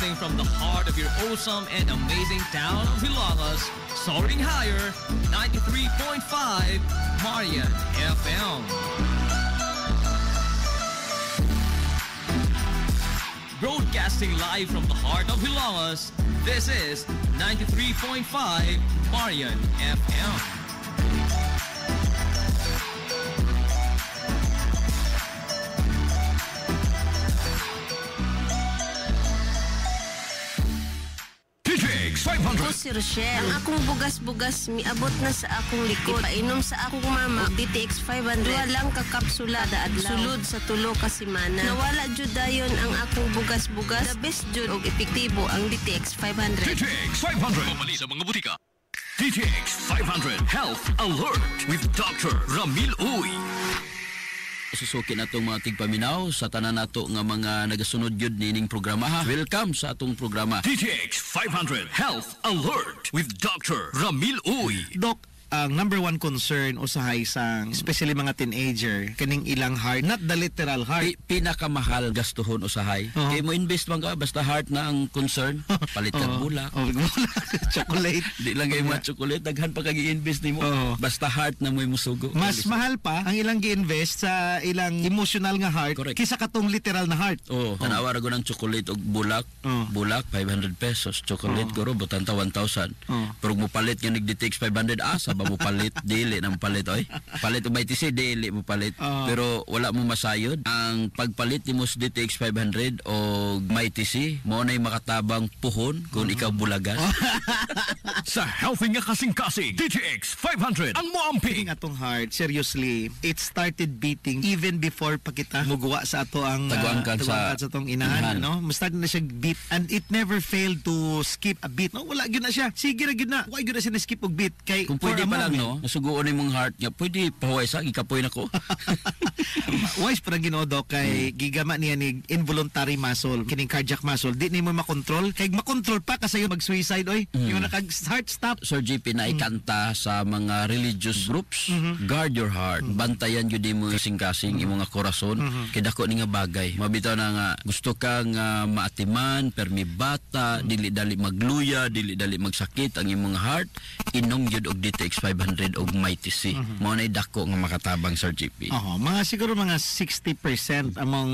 Broadcasting from the heart of your awesome and amazing town of Hilagas, soaring higher, 93.5 Marian FM. Broadcasting live from the heart of Hilagas, this is 93.5 Marian FM. Ako si Rochelle. Ang akong bugas-bugas miabot na sa akong likod. Painom sa akong mama DTX 500. Duha lang ka kapsula daadlaw. Sulod sa tulo ka semana. Nawala jud dayon ang akong bugas-bugas. The best jud og epektibo ang DTX 500. DTX 500. Pamali sa mga butika. DTX 500 Health Alert with Dr. Ramil Uy. Susukin atong mga tigpaminaw sa tanan nato nga mga nagasunod gyud nining programa ha. Welcome sa atong programa. DTX 500 Health Alert with Dr. Ramil Uy. Doc, ang number one concern usahay sang especially mga teenager kaning ilang heart, not the literal heart. Pinakamahal gastuhon usahay. Kay mo invest man ka basta heart na ang concern. Palit kag bulak. Chocolate. Di lang kay mga chocolate daghan pa kag i-invest nimo. Basta heart na mo'y musugo. Mas mahal pa ang ilang gi-invest sa ilang emotional nga heart. Correct. Kisa katong literal na heart. Tanawa ra ng chocolate og bulak. Bulak 500 pesos. Chocolate guro butan ta 1,000. Pero mo palit nga nig DTX 500 asa mo palit dili nang palit oy palit og may TC dili mo palit pero wala mo masayod ang pagpalit nimo sa DTX 500 og may TC mo nay makatabang puhon kung ikaw bulagas. Sa healthy nga kasing-kasing DTX 500 ang moamping atong heart. Seriously, it started beating even before pa kita muguwa sa ato ang taguangkan sa atong inahan, no? Start na siya beat and it never failed to skip a beat. No, wala gyud na siya. Sige ra gyud na. Why gyud na siya na skip og beat kay kung pwede pa lang no, nasuguon imong heart nga pwede pahuway sa ikapoy nako. Wise para Ginoo kay gigama niya ni involuntary muscle, kining cardiac muscle, di nimo makontrol kay makontrol pa kasi mag-suicide oy. Yung nakag heart stop. Sir GP na ikanta sa mga religious groups, guard your heart. Bantayan gyud mo kasing-kasing imong nga korason kay dako ni nga bagay. Mabitaw na nga gusto ka nga maatiman, permi bata, dili dali magluya, dili dali magsakit ang imong heart, inom gyud og DTX 500 og may TC. Mao nay dako nga makatabang Sir GP. Mga siguro mga 60% among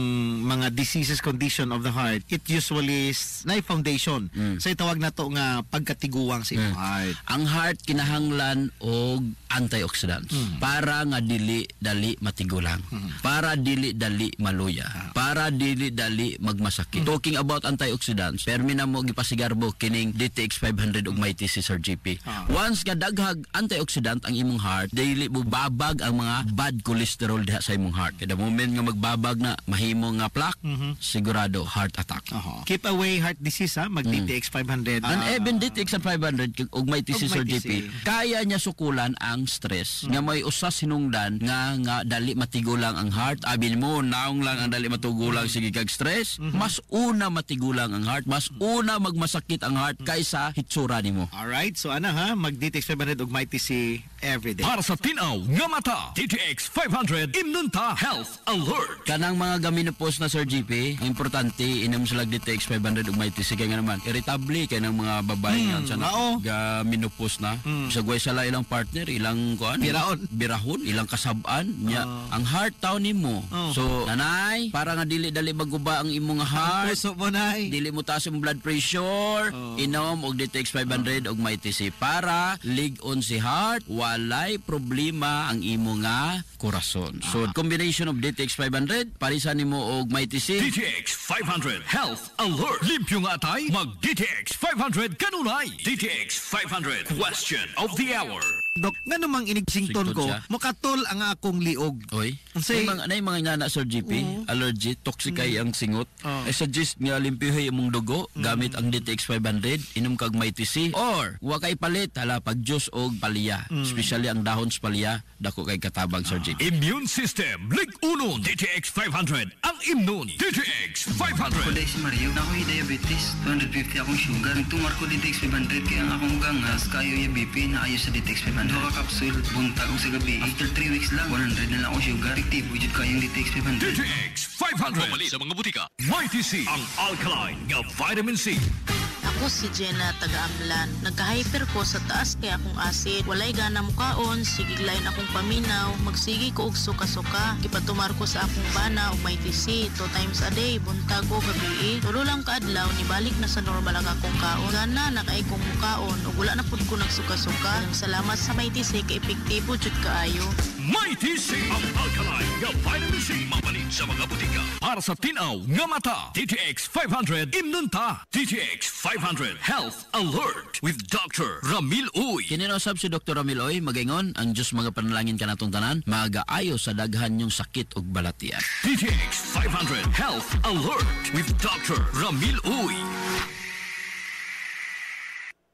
mga diseases condition of the heart, it usually is na foundation. Sa itawag na to nga pagkatiguang sa imong heart. Ang heart kinahanglan og antioxidants para nga dili dali matigulang. Para dili dali maluya. Para dili dali magmasakit. Talking about antioxidants, permi na mo gipasigarbo kining DTX 500 og may TC Sir GP. Once nga daghag antioxidant ang imong heart, dili mo babag ang mga bad cholesterol diha sa imong heart. Kada moment nga magbabag na mahimo nga plaque, sigurado heart attack. Keep away heart disease ha, mag DTX 500. And even DTX 500 og may TC Sir GP, kaya niya sukulan ang stress. Nga may usas hinungdan nga dali matigulang ang heart. Abil mo naong lang ang dali matugulang sige kag stress, mas una matigulang ang heart, mas una magmasakit ang heart kaysa hitsura nimo. Alright, so ana ha, mag DTX 500 og may TC everyday. Para sa tinaw nga mata, DTX 500 Imnunta Health Alert. Kanang mga gaminopos na Sir GP, importante inom sila DTX 500 ug may TC kay nga naman irritable kay ng mga babae nga sa gaminopos na. Sagway sala ilang partner, ilang kuan, birahon, ilang kasab-an nya ang heart taw nimo. So nanay, para nga dili dali maguba ang imong heart. Puso mo nay. Dili mo taas ang blood pressure, inom og DTX 500 og may TC para lig-on si heart, walay problema ang imo nga korason. So combination of DTX 500 parisan nimo og may TC. DTX 500 Health Alert. Limpyo nga tay, mag DTX 500 kanunay. DTX 500 Question of the Hour. Dok, nga namang inigsington ko, mukatol ang akong liog. Oy, nay mga ngana Sir GP, allergy, toxic kay ang singot. I suggest nga limpyuhay imong dugo gamit ang DTX 500, inom kag may TC or wa kay palit hala pag juice og palya, especially ang dahon sa palya, dako kay katabang Sir GP. Immune System, Lig Uno, DTX 500, ang immune, DTX 500. Kulay si Mario, na ako'y diabetes, 250 akong sugar. Tumar ko DTX 500, kaya ang akong gangas, kayo yung BP na ayos sa DTX 500. Dua ka kapsul, buntag ko sa gabi. After 3 weeks lang, 100 na lang akong sugar. Aktibo, jud kayong DTX 500. DTX 500. Mamali sa mga butika. Mighty C, ang alkaline nga vitamin C. Ako si Jenna, taga-Amlan. Nagka-hyper ko sa taas kaya akong acid. Walay gana mukaon, sigiglayin akong paminaw, magsigi ko og suka-suka. Gipatumar ko sa akong bana og may TC. 2 times a day, buntag o gabi. Tulo lang kaadlaw, nibalik na sa normal ang akong kaon. Gana, nakaay kong mukaon, ug wala na pud ko nagsuka-suka. Salamat sa may TC, kay epektibo jud kaayo. Mighty C, ang alkaline nga vitamin C. Mapalit sa mga butika. Para sa tinaw nga mata, DTX 500 Imnunta. DTX 500 Health Alert with Dr. Ramil Uy. Kininosab si Dr. Ramil Uy, magaingon, ang Diyos mga panalangin ka natong tanan, magaayo sa daghan yung sakit ug balatian. DTX 500 Health Alert with Dr. Ramil Uy.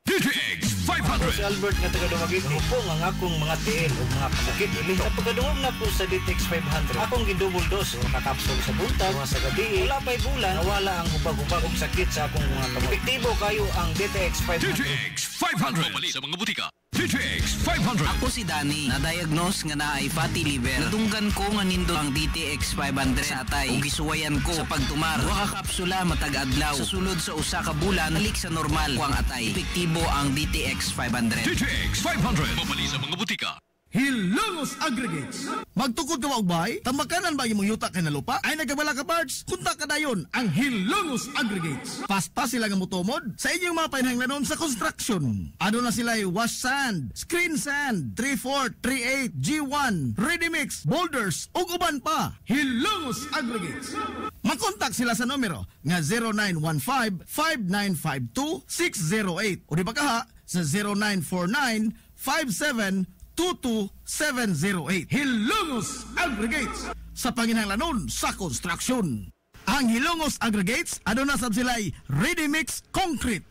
DTX 500. Si Albert nga taga Dumagit, hupong ang akong mga tiil o mga kamukit. Sa pagkadungog na po sa DTX 500, akong gidouble dose o kakapsul sa buntag, mga sa gabi. Wala pa'y bulan, nawala ang hubag-hubag o sakit sa akong mga kamukit. Epektibo kayo ang DTX 500. DTX 500. Mamali sa mga butika. DTX 500. Ako si Danny, na-diagnose nga na ay fatty liver. Nadunggan ko nga nindo ang DTX 500 sa atay. Ug gisuwayan ko sa pagtumar. Wa ka kapsula matag adlaw. Sa sulod sa usa ka bulan, balik sa normal ko ang atay. Epektibo ang DTX 500. DTX 500. Mamali sa mga butika. Hilongos Aggregates. Magtukod ka maubay, tamakanan ba imong yuta kay nalupa? Ay nagabala ka parts? Kunta ka dayon ang Hilongos Aggregates. Pasta sila nga mutumod sa inyong mga panahanglanon sa construction. Ano na sila wash sand, screen sand, 3/4, 3/8, G1, ready mix, boulders, ug uban pa. Hilongos Aggregates. Mag-contact sila sa numero nga 0915-5952-608 o di ba kaha sa 0949-5722-708. Hilongos Aggregates sa panginahanglanon sa construction. Ang Hilongos Aggregates, ano na sab sila'y ready mix concrete.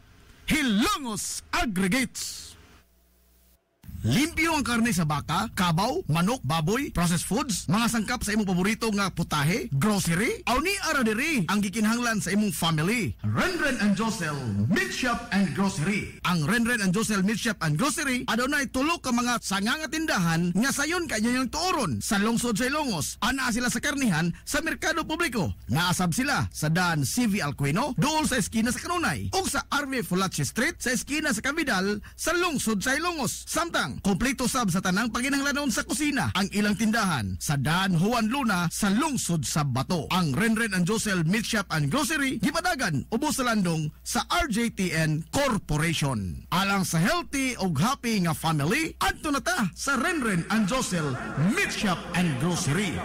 Hilongos Aggregates. Limpyo ang karne sa baka, kabaw, manok, baboy, processed foods, mga sangkap sa imong paborito nga putahe, grocery, aw ni ara diri ang gikinahanglan sa imong family. Renren and Josel Meat Shop and Grocery. Ang Renren and Josel Meat Shop and Grocery adunay tulo ka mga sanga nga tindahan nga sayon kanyo yung tuoron sa lungsod sa Ilongos. Ana sila sa karnihan sa merkado publiko. Naasab sila sa daan CV Alcuino, dool sa eskina sa Kanunay, ug sa RV Fulache Street sa eskina sa Cabidal sa lungsod sa Ilongos. Samtang kompleto sab sa tanang paginahanglanon sa kusina ang ilang tindahan sa daan Juan Luna sa lungsod sa Bato. Ang Renren and Josel Meat Shop and Grocery gipadagan ubos sa landong sa RJTN Corporation. Alang sa healthy ug happy nga family, adto na ta sa Renren and Josel Meat Shop and Grocery.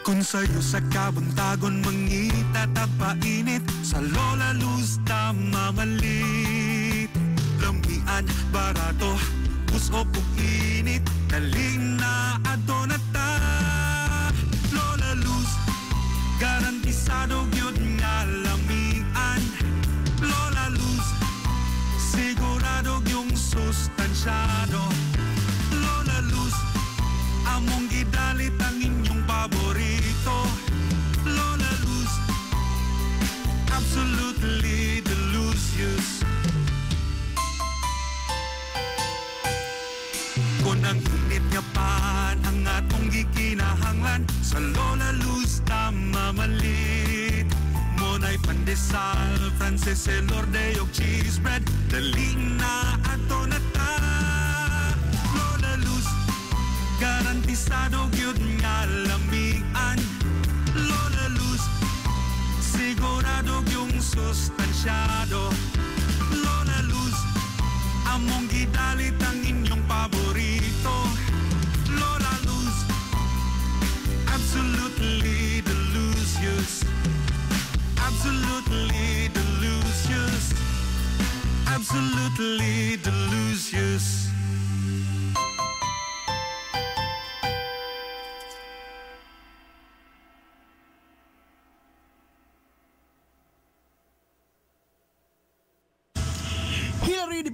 Kung sa'yo sa kabuntagon mangita tapainit, sa Lola Luz mamalit. Lamian, barato, puso kong init, daling na ato na ta. Lola Luz, garantisado yun nga lamian. Lola Luz, sigurado yung sustansyado. Lola Luz, among gidalit ang inyong paborito. Lola Luz, absolutely delicious. Kung ang init nga pan ang atong gikinahanglan, sa Lola Luz tamamalit. Monay pandesal, Frances Elorde og cheese bread, daling na ato na ta. Lola Luz, garantisado gyud nga lamian. Lola Luz, sigurado yung sustansyado. Lola Luz, among gidalit ang inyong paborito. Lola Luz, absolutely delicious. Absolutely delicious. Absolutely delicious.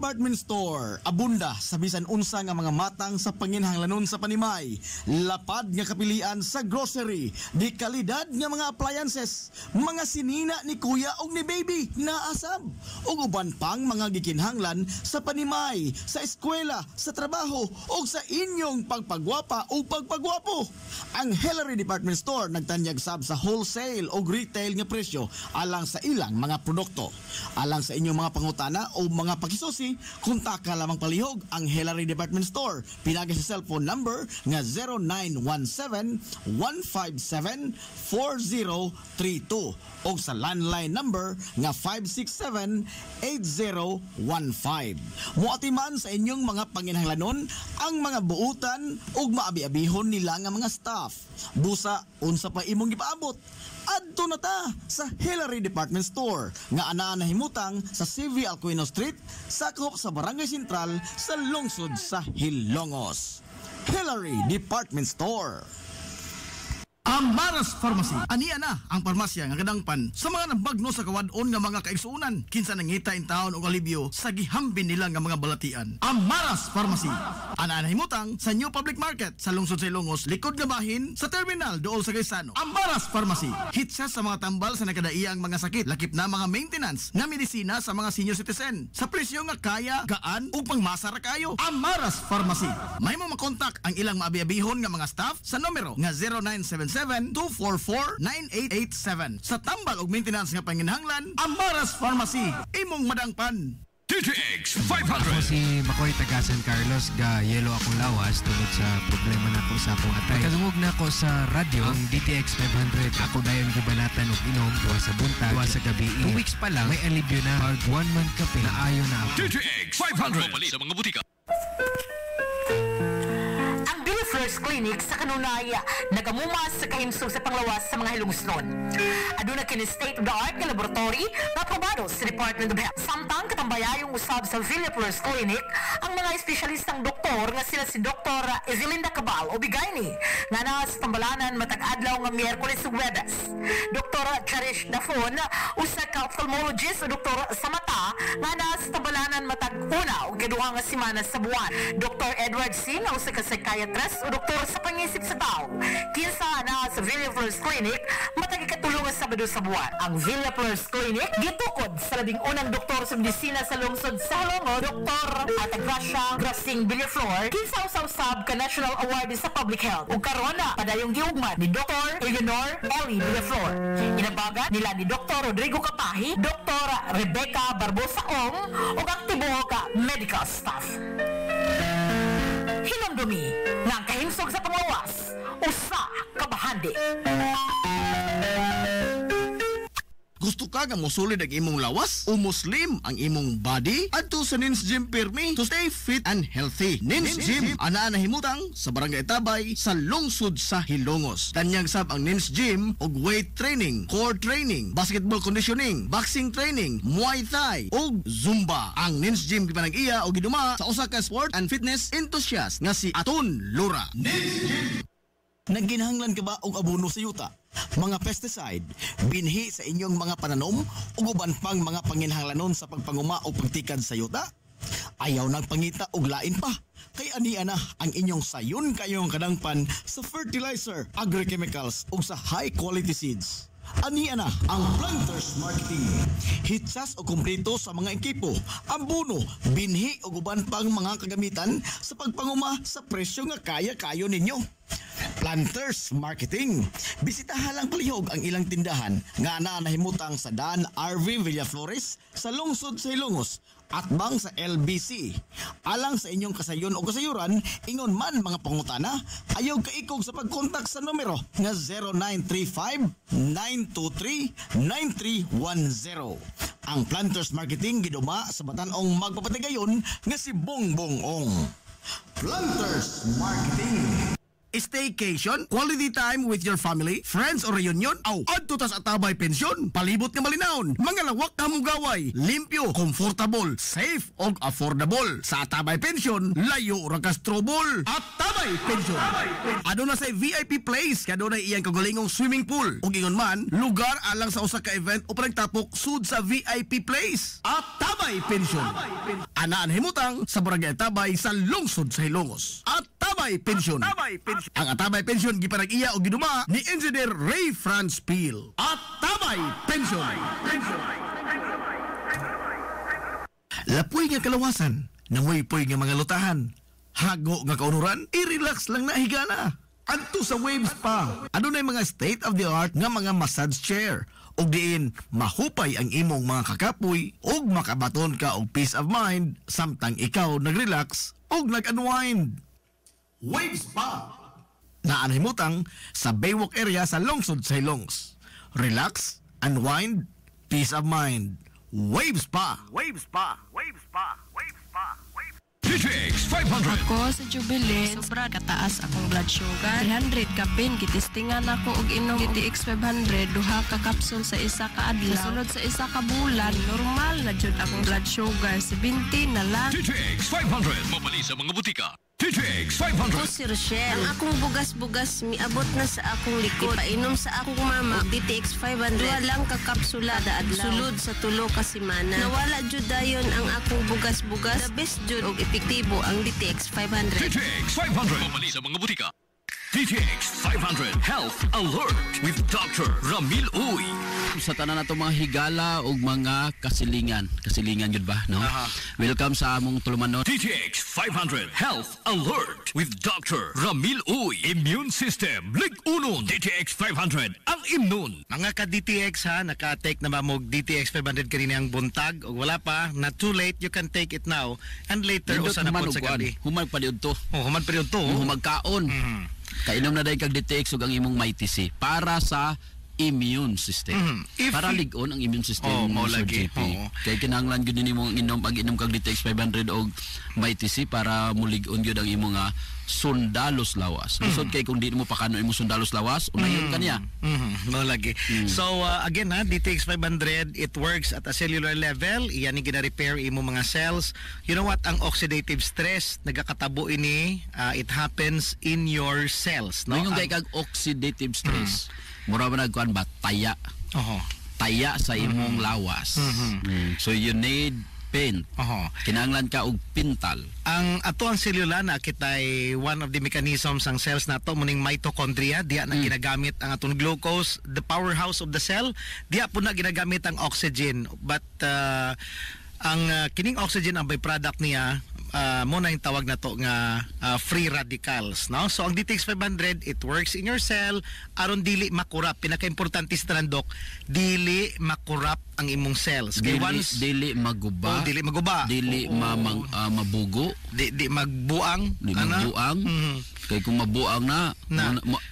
Department Store abunda sa bisan unsa nga mga matang sa panginhanglanon sa Panimay. Lapad nga kapilian sa grocery, di kalidad nga mga appliances, mga sinina ni kuya ug ni baby naasab ug uban pang mga gikinhanglan sa Panimay, sa eskwela, sa trabaho ug sa inyong pagpagwapa o pagpagwapo. Ang Hillary Department Store nagtanyag sab sa wholesale o retail nga presyo alang sa ilang mga produkto. Alang sa inyong mga pangutana o mga pakisusi, kuntaka lamang palihog ang Hillary Department Store. Pinagi sa cellphone number nga 0917-157-4032 o sa landline number nga 567-8015. Muatiman sa inyong mga panginhanglanon ang mga buutan ug maabi-abihon nila nga mga staff. Busa, unsa pa imong gipaabot? Adto na ta sa Hillary Department Store nga anaa na himutang sa CV Alcuino Street, sakop sa Barangay Sentral sa lungsod sa Hilongos. Hillary Department Store. Amaras Pharmacy. Aniya na ang parmasya nga kadangpan sa mga nabagno sa kawadon nga mga kaigsuunan. Kinsa nangita in taon og alibyo sa gihambin nila nga mga balatian. Amaras Pharmacy. Ana na himutang sa New Public Market sa lungsod sa Ilongos, likod nga bahin sa terminal dool sa Gaisano. Amaras Pharmacy. Hitsa sa mga tambal sa nakadaiyang mga sakit, lakip na mga maintenance nga medisina sa mga senior citizen. Sa presyo nga kaya, gaan ug pangmasa ra kayo. Amaras Pharmacy. May mo makontak ang ilang maabi-abihon nga mga staff sa numero nga 0977-244-9887. Sa tambal ug maintenance nga panginhanglan, Amaras Pharmacy. Imong madangpan. DTX 500. Ako si Makoy taga San Carlos, ga yelo akong lawas tungod sa problema na ko sa akong atay. Kalungog na ko sa radyo ang DTX 500. Ako dayon gibanatan og inom duwa sa buntag, duwa sa gabi. 2 weeks pa lang may alibyo na. Pag 1 month kape na ayo na ako. DTX 500. Mali sa mga butika. First Clinic sa kanunay nagamumas sa kahimsog sa panglawas sa mga hilungsnon. Aduna kini state-of-the-art nga laboratory na aprobado sa Department of Health. Samtang katambayayong usab sa Villa First Clinic ang mga espesyalistang doktor nga sila si Dr. Ezelinda Cabal o Bigayni nga na sa tambalanan matag adlaw nga Miyerkules ug Huwebes. Dr. Cherish Dafon usa ka ophthalmologist o doktor sa mata nga na sa tambalanan matag una ug kaduha nga semana sa buwan. Dr. Edward Singh usa ka psychiatrist o doktor sa pangisip sa tao. Kinsa na sa Villa First Clinic matag ikatulong nga Sabado sa buwan. Ang Villa First Clinic gitukod sa labing unang doktor sa medisina sa lungsod sa Hilongos, Dr. Atagracia Grasing Villaflor, kinsa usab ka National Award sa Public Health. Ug karon na padayong giugmad ni Dr. Eleanor Ellie Villaflor. Inabagan nila ni Dr. Rodrigo Kapahi, Dr. Rebecca Barbosa Ong ug ang tibuok ka medical staff. Hinumdumi ng kahimsog sa panglawas, usa ka bahandi. Gusto ka nga mosulid ang imong lawas o muslim ang imong body? Adto sa Nins Gym Pirmi to stay fit and healthy. Nins Gym ana na himutang sa Barangay Tabay sa lungsod sa Hilongos. Tanyag sab ang Nins Gym og weight training, core training, basketball conditioning, boxing training, Muay Thai ug Zumba. Ang Nins Gym gipanag-iya og giduma sa usa ka sport and fitness enthusiast nga si Aton Lura. Nins Gym. Nagginahanglan ka ba og abono sa yuta? Mga pesticide, binhi sa inyong mga pananom ug uban pang mga panginhanglanon sa pagpanguma o pagtikad sa yuta? Ayaw nang pangita og lain pa. Kay aniya na ang inyong sayon kayong kadangpan sa fertilizer, agrochemicals ug sa high quality seeds. Aniya na ang Planters Marketing. Hitsas o kumpleto sa mga ekipo, abono, binhi ug uban pang mga kagamitan sa pagpanguma sa presyo nga kaya-kayo ninyo. Planters Marketing. Bisitahan lang palihog ang ilang tindahan nga nahimutang sa Dan RV Villaflores sa lungsod sa Hilongos at bang sa LBC. Alang sa inyong kasayon o kasayuran, ingon man mga pangutana, ayaw kaikog sa pagkontak sa numero nga 0935-923-9310. Ang Planters Marketing giduma sa batanong magpapatigayon nga si Bongbong Ong. Planters Marketing. Staycation, quality time with your family, friends or reunion, adto ta sa Atabay Pensyon, palibot nga malinawon, mga lawak na mugaway, limpyo, comfortable, safe og affordable. Sa Atabay Pensyon, layo ra ka trouble. Atabay Pensyon. Aduna say VIP place, kadunay iyang kagalingong swimming pool. Ug ingon man, lugar alang sa usa ka event o pagtapok sud sa VIP place. Atabay Pensyon. Anaan himutang sa Barangay Atabay sa lungsod sa Hilongos. Atabay Pensyon. Ang Atabay Pensyon gipanag-iya o ginuma ni Engineer Ray Franz Peel. Atabay Pensyon. Lapoy nga kalawasan, nangoy-poy nga mga lutahan, hago nga kaunuran, i-relax lang na higana. Adto sa Wave Spa, adunay mga state-of-the-art nga mga massage chair, og diin mahupay ang imong mga kakapoy, og makabaton ka og peace of mind, samtang ikaw nag-relax og nag-unwind. Wave Spa. Naanhimutang sa Baywalk area sa lungsod sa Hilongos. Relax, unwind, peace of mind. Wave Spa. Wave Spa. Wave Spa. Wave Spa. Wave DTX 500. Ako sa Jubilee, sobra kataas akong blood sugar. 300 kapin, kitistingan ako og inom DTX 500, duha ka kapsul sa isa ka adlaw. Sulod sa isa ka bulan, normal na jud akong blood sugar, 70 na lang. DTX 500. Mabali sa mga butika. DTX 500. Ako si Rochelle. Ang akong bugas-bugas miabot na sa akong likod. Painom sa akong mama og DTX 500. Duha lang ka kapsula adlaw. Sulod sa tulo ka semana. Nawala jud dayon ang akong bugas-bugas. The best jud og epektibo ang DTX 500. DTX 500. Mabali sa mga butika. DTX 500 Health Alert with Dr. Ramil Uy. Sa tanan nato mga higala o mga kasilingan. Kasilingan yun ba? No? Welcome sa among tulumanon. DTX 500 Health Alert with Dr. Ramil Uy. Immune System Lig-Unon. DTX 500 ang imnon. Mga ka-DTX ha, naka-take na ba mo DTX 500 kanina ang buntag o wala pa, not too late, you can take it now and later usa na po sa gabi. Humag pa diyon to. Humag pa diyon to. Humag kaon. Kainom na dahil kag DTX ug ang imong MyTC para sa immune system. Para ligon ang immune system mo sa GP. Kay kinahanglan gyud nimo inom pag inom kag DTX 500 og MyTC para muligon gyud ang imong sundalos lawas. Lisod kay kung di mo pakano imong sundalos lawas, unayon kaniya. Mo lagi. So again DTX 500, it works at a cellular level. Iyan ni gina-repair imo mga cells. You know what, ang oxidative stress nagakatabo ini, it happens in your cells, no? Ngayon kay kag oxidative stress. Mura ba nagkuan ba taya? Taya sa imong lawas. So you need paint. Kinahanglan ka og pintal. Ang ato ang selula na kitay one of the mechanisms ang cells nato muning mitochondria, diya na ginagamit ang atong glucose, the powerhouse of the cell. Diya po na ginagamit ang oxygen, but ang kining oxygen ang byproduct niya mo na yung tawag na to nga free radicals, no? So ang DTX 500, it works in your cell aron dili makurap. Pinaka-importante sa tanandok, dili makurap ang imong cells. Kay once dili maguba, dili maguba, dili mabugo, di magbuang, kay kung mabuang na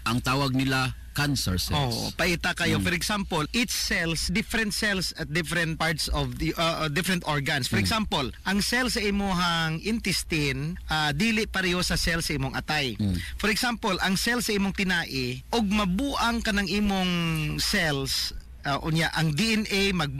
ang tawag nila cancer cells. Paita kayo. For example, each cells, different cells at different parts of the different organs. For example, ang cell sa imong intestine, dili pareho sa cell sa imong atay. For example, ang cell sa imong tinai, og mabuang ka ng imong cells, unya ang DNA mag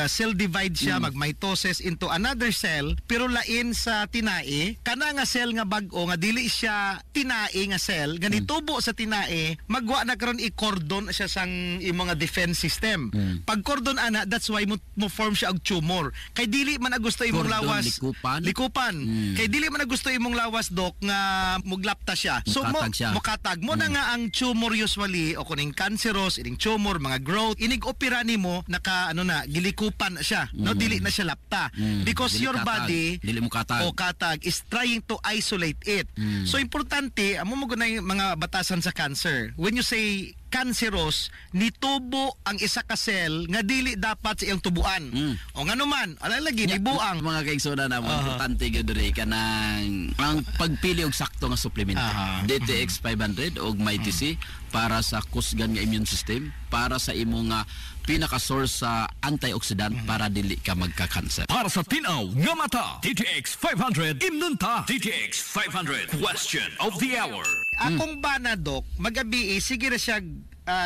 cell divide siya, mag mitosis into another cell, pero lain sa tinai, kana nga cell nga bag-o nga dili siya tinai nga cell, ganitubo sa tinai, magwa na karon i-cordon siya sang imong defense system. Pag cordon ana, that's why mo form siya og tumor. Kay dili man gusto imong cordon, lawas likupan. Kay dili man gusto imong lawas dok nga muglapta siya. So mukatag mo na nga ang tumor usually o kuning cancerous, ining tumor, mga growth, inig opera nimo naka gilikupan siya, no, dili na siya lapta because your body dili mo katag is trying to isolate it. So importante amo mo gunay mga batasan sa cancer. When you say cancerous, nitubo ang isa ka cell nga dili dapat sa iyang tubuan. O ngano man, lagi nibuang. Mga kaigsoon na mo, importante gyud diri kanang ang pagpili og sakto nga supplement. DTX 500 og MyTC para sa kusgan nga immune system, para sa imong pinaka-source sa antioxidant para dili ka magka-cancer. Para sa tinaw nga mata, DTX 500 imnunta. DTX 500 question of the hour. Akong bana, Dok, magabi sige ra siya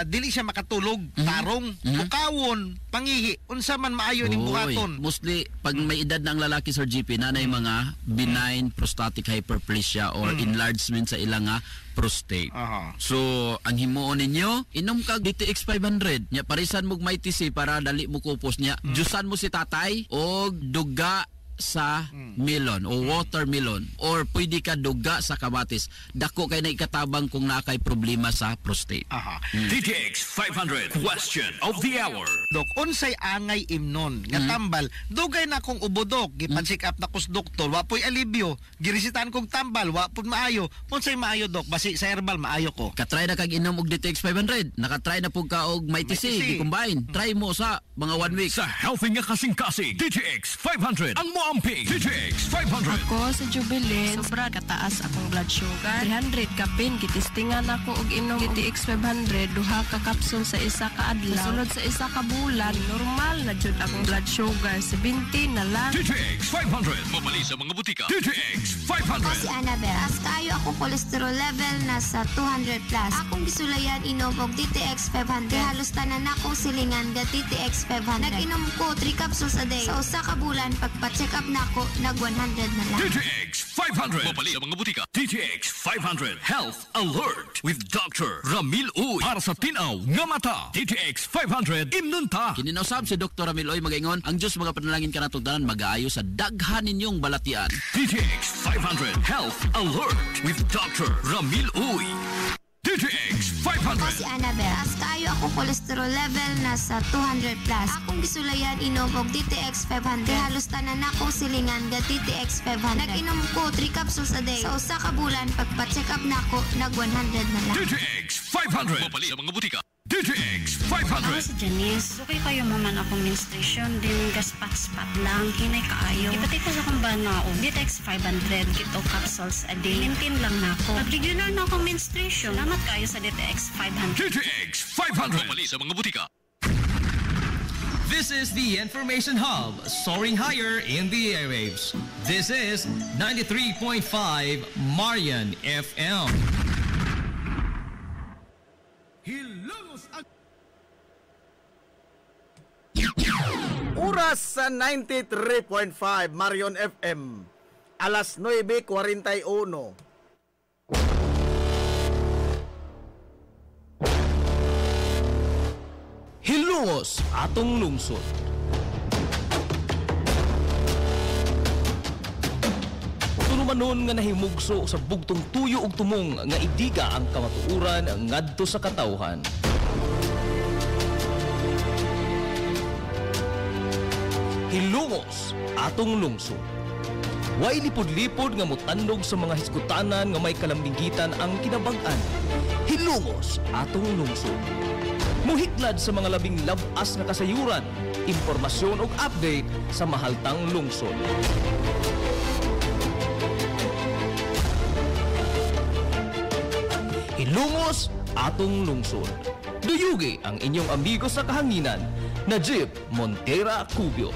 dili siya makatulog, tarong, bukawon, pangihi, unsa man maayo ning buhaton. Mostly pag may edad na ang lalaki Sir GP nanay mga benign prostatic hyperplasia or enlargement sa ilang prostate. So ang himuon ninyo inom kag DTX 500 nya parisan mo may TC para dali mo kupos nya. Jusan mo si tatay og duga sa melon o watermelon or pwede ka duga sa kamatis. Dako kay na ikatabang kung nakay problema sa prostate. DTX 500 question of the hour. Dok, unsay angay imnon nga tambal dugay na kong ubodok gipan-check up na kus doktor wa poy alibyo girisitan kong tambal wa pud maayo. Unsay maayo, Dok? Basi sa herbal maayo ko. Katry na kag inom og DTX 500. Nakatry na pug ka og may TC i-combine. Try mo sa mga 1 week. Sa healthy nga kasing-kasing DTX 500 ang moamping DTX 500. Ako sa Jubilee, sobra kataas akong blood sugar. 300 kapin, kitistingan ako og inom DTX 500, duha ka kapsul sa isa ka adlaw. Sunod sa isa ka bulan, normal na jud akong blood sugar, 70 na lang. DTX 500, mabali sa mga butika. DTX 500. Ako si Annabelle. As kayo ako cholesterol level nasa 200 plus. Akong gisulayan inom og DTX 500. Halos tanan akong silingan ga DTX 500. Nag-inom ko 3 capsules a day. Sa usa ka bulan, pagpa-check up na ako, nag 100 na lang. DTX 500. Mabali sa mga butika. DTX 500 Health Alert with Dr. Ramil Uy. Para sa tinaw nga mata. DTX 500 imnunta. Kininusab si Dr. Ramil Uy magaingon, ang Diyos mga panalangin ka natugdanan mag-aayo sa daghan ninyong balatian. DTX 500 Health Alert with Dr. Ramil Uy. DTX 500. Ako si Annabelle. As kayo ako cholesterol level nasa 200 plus. Akong gisulayan inom og DTX 500. Halos tanan akong silingan ga DTX 500. Nag-inom ko 3 capsules a day. Sa usa ka bulan, pagpa-check up na ako, nag 100 na lang. DTX 500. Mabali sa mga butika. DTX 500. Ako si Janice. Okay kayo maman akong menstruation. Din gaspat-spat lang. Hinay kaayo. Ipati ko sa kumbana o DTX 500. Kito capsules a day. Maintain lang na ako. Pag-regular na akong menstruation. Salamat kayo sa DTX 500. DTX 500. Mabali sa mga butika. This is the Information Hub, soaring higher in the airwaves. This is 93.5 Marian FM. Oras sa 93.5 Marion FM. Alas 9:41. Hilongos atong lungsod. Tulumanon nga nahimugso sa bugtong tuyo ug tumong nga idiga ang kamatuuran ngadto sa katawhan. Hilongos atong lungsod. Way lipod-lipod nga mutandog sa mga hisgutanan nga may kalambigitan ang kinabag-an. Hilongos atong lungsod. Muhiklad sa mga labing labas na kasayuran, impormasyon ug update sa mahaltang lungsod. Hilongos atong lungsod. Duyugi ang inyong amigo sa kahanginan, Najib Montera Cubio.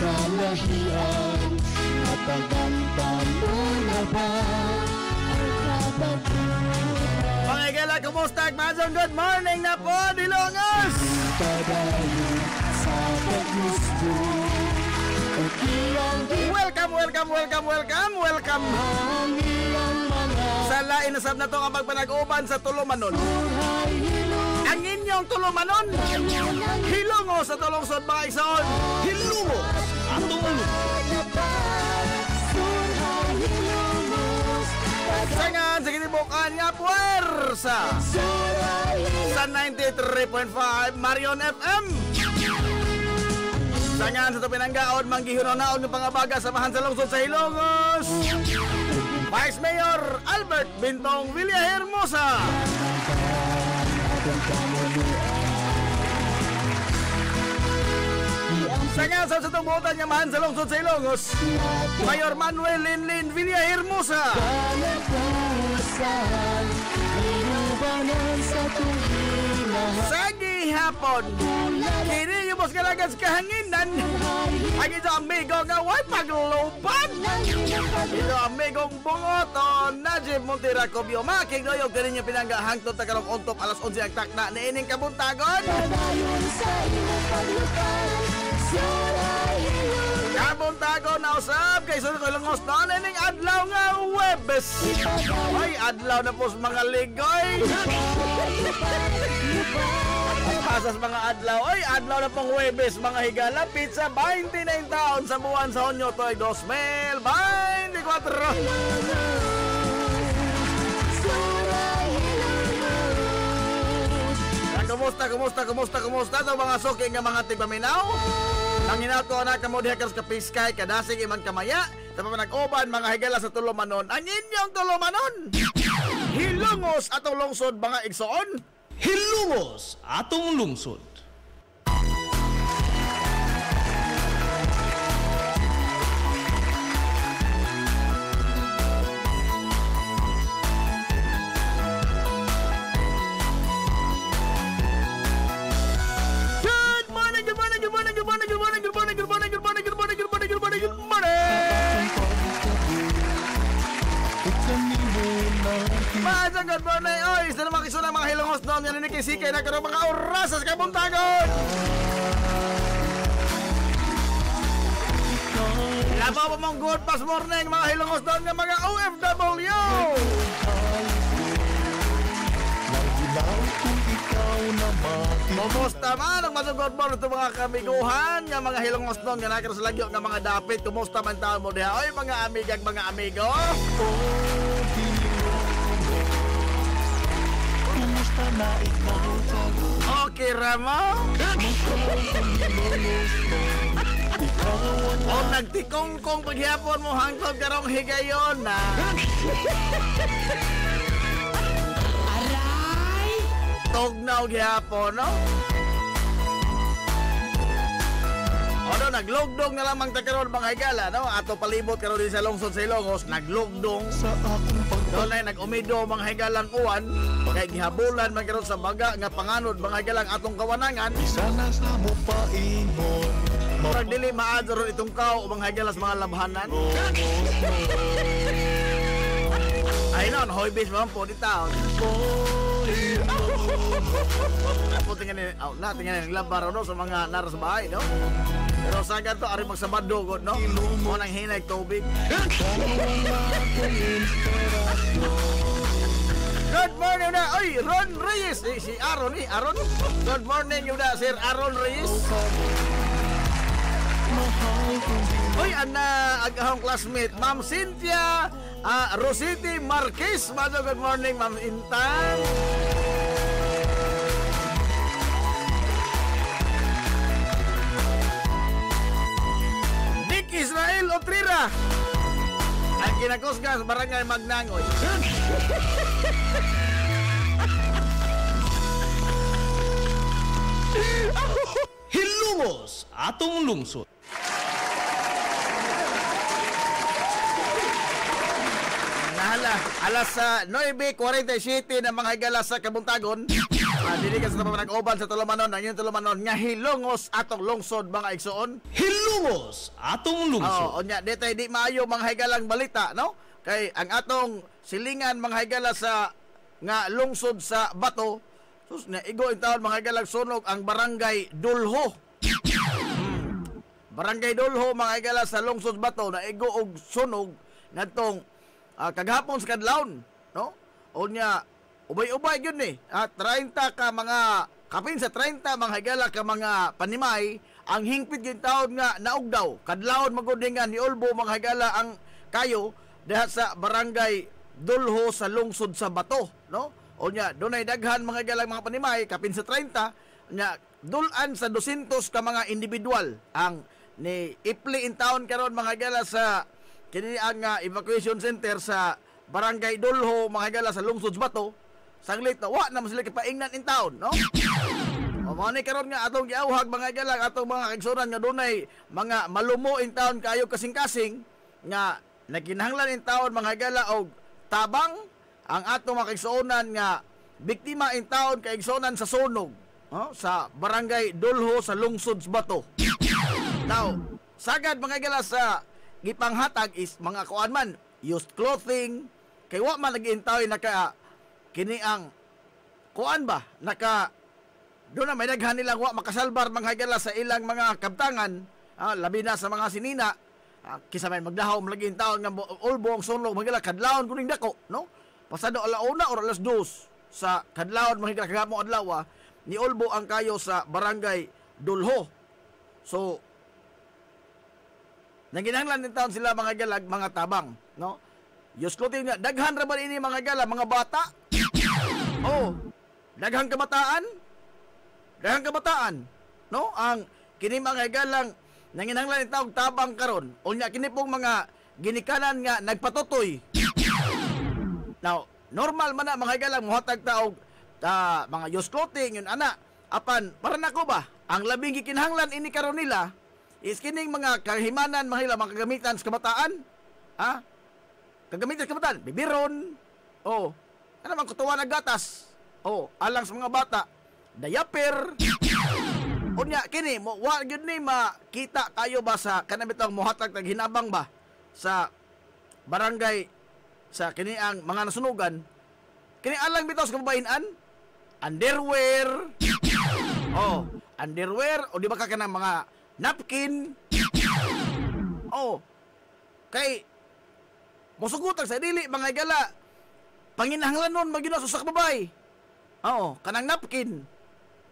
Kalahian, napaganda mo na ba ang kababuhan? Pangigala, kumusta? Magandang good morning na po, Dilongos! Sa paggusto, Welcome! Sa lain nasab na to ang magpanag-uban sa Tulumanon. Ang inyong Tulumanon, Hilongos sa Tulungsod mga igsoon. Hilongos atong sangan sa kinibukan nga puwersa sa 93.5 Marion FM. Sangan sa ito pinanggaon manggihunaon ng pangabaga samahan sa lungsod sa Hilongos, Vice Mayor Albert Bintong Villahermosa. Sangan sa itong buotan niya mahan sa lungsod sa Hilongos, Mayor Manuel Linlin Villahermosa. Sa gihapon. Kini yung mas kalagas kahanginan. Ang ito amigo nga way paglupan. Ito amigong bungoton. Najib Montira Cobio. Makig doyog din niya pinangga hangtod na karong untop alas 11 ang takna na ining kabuntagon. Kabuntagon na usab kay sunod ko langos na ining adlaw nga Webes. Ay adlaw na po sa mga ligoy. Pasas mga adlaw. Ay adlaw na pong Webes mga higala. Pizza 29 taon sa buwan sa Hunyo to ay 2024. Kumusta daw mga suki nga mga tigpaminaw? Nanginaw ko na kamo diha ka piskay kadasig iman kamaya. Tapos nag-uban mga higala sa Tulumanon. Ang inyong Tulumanon. Hilungos atong lungsod mga igsoon. Hilungos atong lungsod. Good morning, oy! Sa naman kisuna mga hilongos doon yan inikisikay na karoon mga orasas kabuntagon! Labaw pa mong good past morning mga hilongos doon nga mga OFW! Kumusta man ang masugod mo ito mga kamiguhan nga mga hilongos doon nga nakira sa lagyo nga mga dapit. Kumusta man taon mo diha? Oy mga amigag mga amigo! Okay, Ramo? O nagtikong-kong paghihapon mo hangtod karong higayon na. Aray! Tugnaw gihapon, no? Ano, naglugdong na lamang takaroon mga higala, no? Ato palibot karoon din sa lungsod sa Ilongos, naglugdong. Doon ay nag-umido mga higalang uwan, kaya gihabulan man karoon sa baga nga panganod mga higalang atong kawanangan. Isa na sa mo paingon. Murag dili maadto ron itong kao mga higalas mga labhanan. Ay non, hoybis man po di taon. Apo tingnan naglabar no sa mga naras bahay, no? Pero sa ganito, ari magsabadugod, no? Mo nang hinay tubig. Good morning na! Ay, Ron Reyes! Si Aaron, Aaron. Good morning yun na, Sir Aaron Reyes. Uy, agahong classmate, Ma'am Cynthia Rosity Marquez. Good morning, Ma'am Intan. Israel Otrira ang kinakusga sa barangay Magnangoy. Hilungos atong lungsod. Alas 9:47 na mga higala sa Kabuntagon. Dili ka sa nag-uban sa Tulumanon, ang yung Tulumanon nga hilungos atong lungsod mga igsoon. Hilungos atong lungsod. Oo, nya dito di maayo mga higalang balita, no? Kay ang atong silingan mga higala sa nga lungsod sa Bato, sus na igo in taon mga higalang sunog ang barangay Dulho. Barangay Dulho mga higala sa lungsod Bato na igo og sunog ngadtong kaghapon sa kadlawon, no? O nya ubay-ubay yun 30 ka mga kapin sa 30 mga higala ka mga panimay ang hingpit yung taon nga naugdaw kadlawon magudingan ni Ulbo mga higala ang kayo diha sa barangay Dulho sa lungsod sa Bato, no? O nya dunay daghan mga higala mga panimay kapin sa 30 nya dulan sa 200 ka mga individual ang ni ipli in taon karon mga higala sa kini ang evacuation center sa barangay Dulho mga higala sa lungsod sa Bato. Saglit na, wa naman sila kipaingnan in town, no? O mga ni karon nga atong giawhag mga higala atong mga kaigsunan nga dunay mga malumo in town kayo kasing-kasing nga nagkinahanglan in town mga higala og tabang ang atong mga kaigsunan nga biktima in town kaigsunan sa sunog. sa Barangay Dulho sa lungsod sa Bato. Now, sagad mga higala sa gipanghatag is mga kuan man, used clothing, kay wa man nag-intaw naka kini ang kuan ba, naka doon na may daghan nilang wa makasalbar mga higala sa ilang mga kabtangan, labi na sa mga sinina, kisa may magdahaw malaging taon nga ulbo ang sunlog mga higala kadlawon kuning dako, no? Pasado alauna or alas 2 sa kadlawon mga higala kagamo adlaw ni ulbo ang kayo sa Barangay Dulho. So naginahanglan din taon sila mga higala mga tabang, no? Use clothing nga daghan ra ba ini mga higala mga bata? Oh, daghang kabataan, no? Ang kini mga hagalang nanginahanglan tawag tabang karon. Unya kini pong mga ginikanan nga nagpatutoy. Now, normal man na mga hagalang muhatag taog mga use clothing yun ana. Apan para nako ba? Ang labing gikinahanglan ini karon nila is kining mga kahimanan mga kagamitan sa kabataan. Kagamitan sa kabataan, bibiron. Oh, ano man kutuwa na gatas. Oh, alang sa mga bata. Diaper. Unya kini mo wa gyud ni makita kayo ba sa kanabitang muhatag tag hinabang ba sa barangay sa kini ang mga nasunugan. Kini alang bitaw sa kababayan underwear. Oh, underwear o di ba ka kanang mga napkin. Oh. Kay mosugutan sa dili mga higala. Panginahanglanon magyud sa babay. Oo, kanang napkin.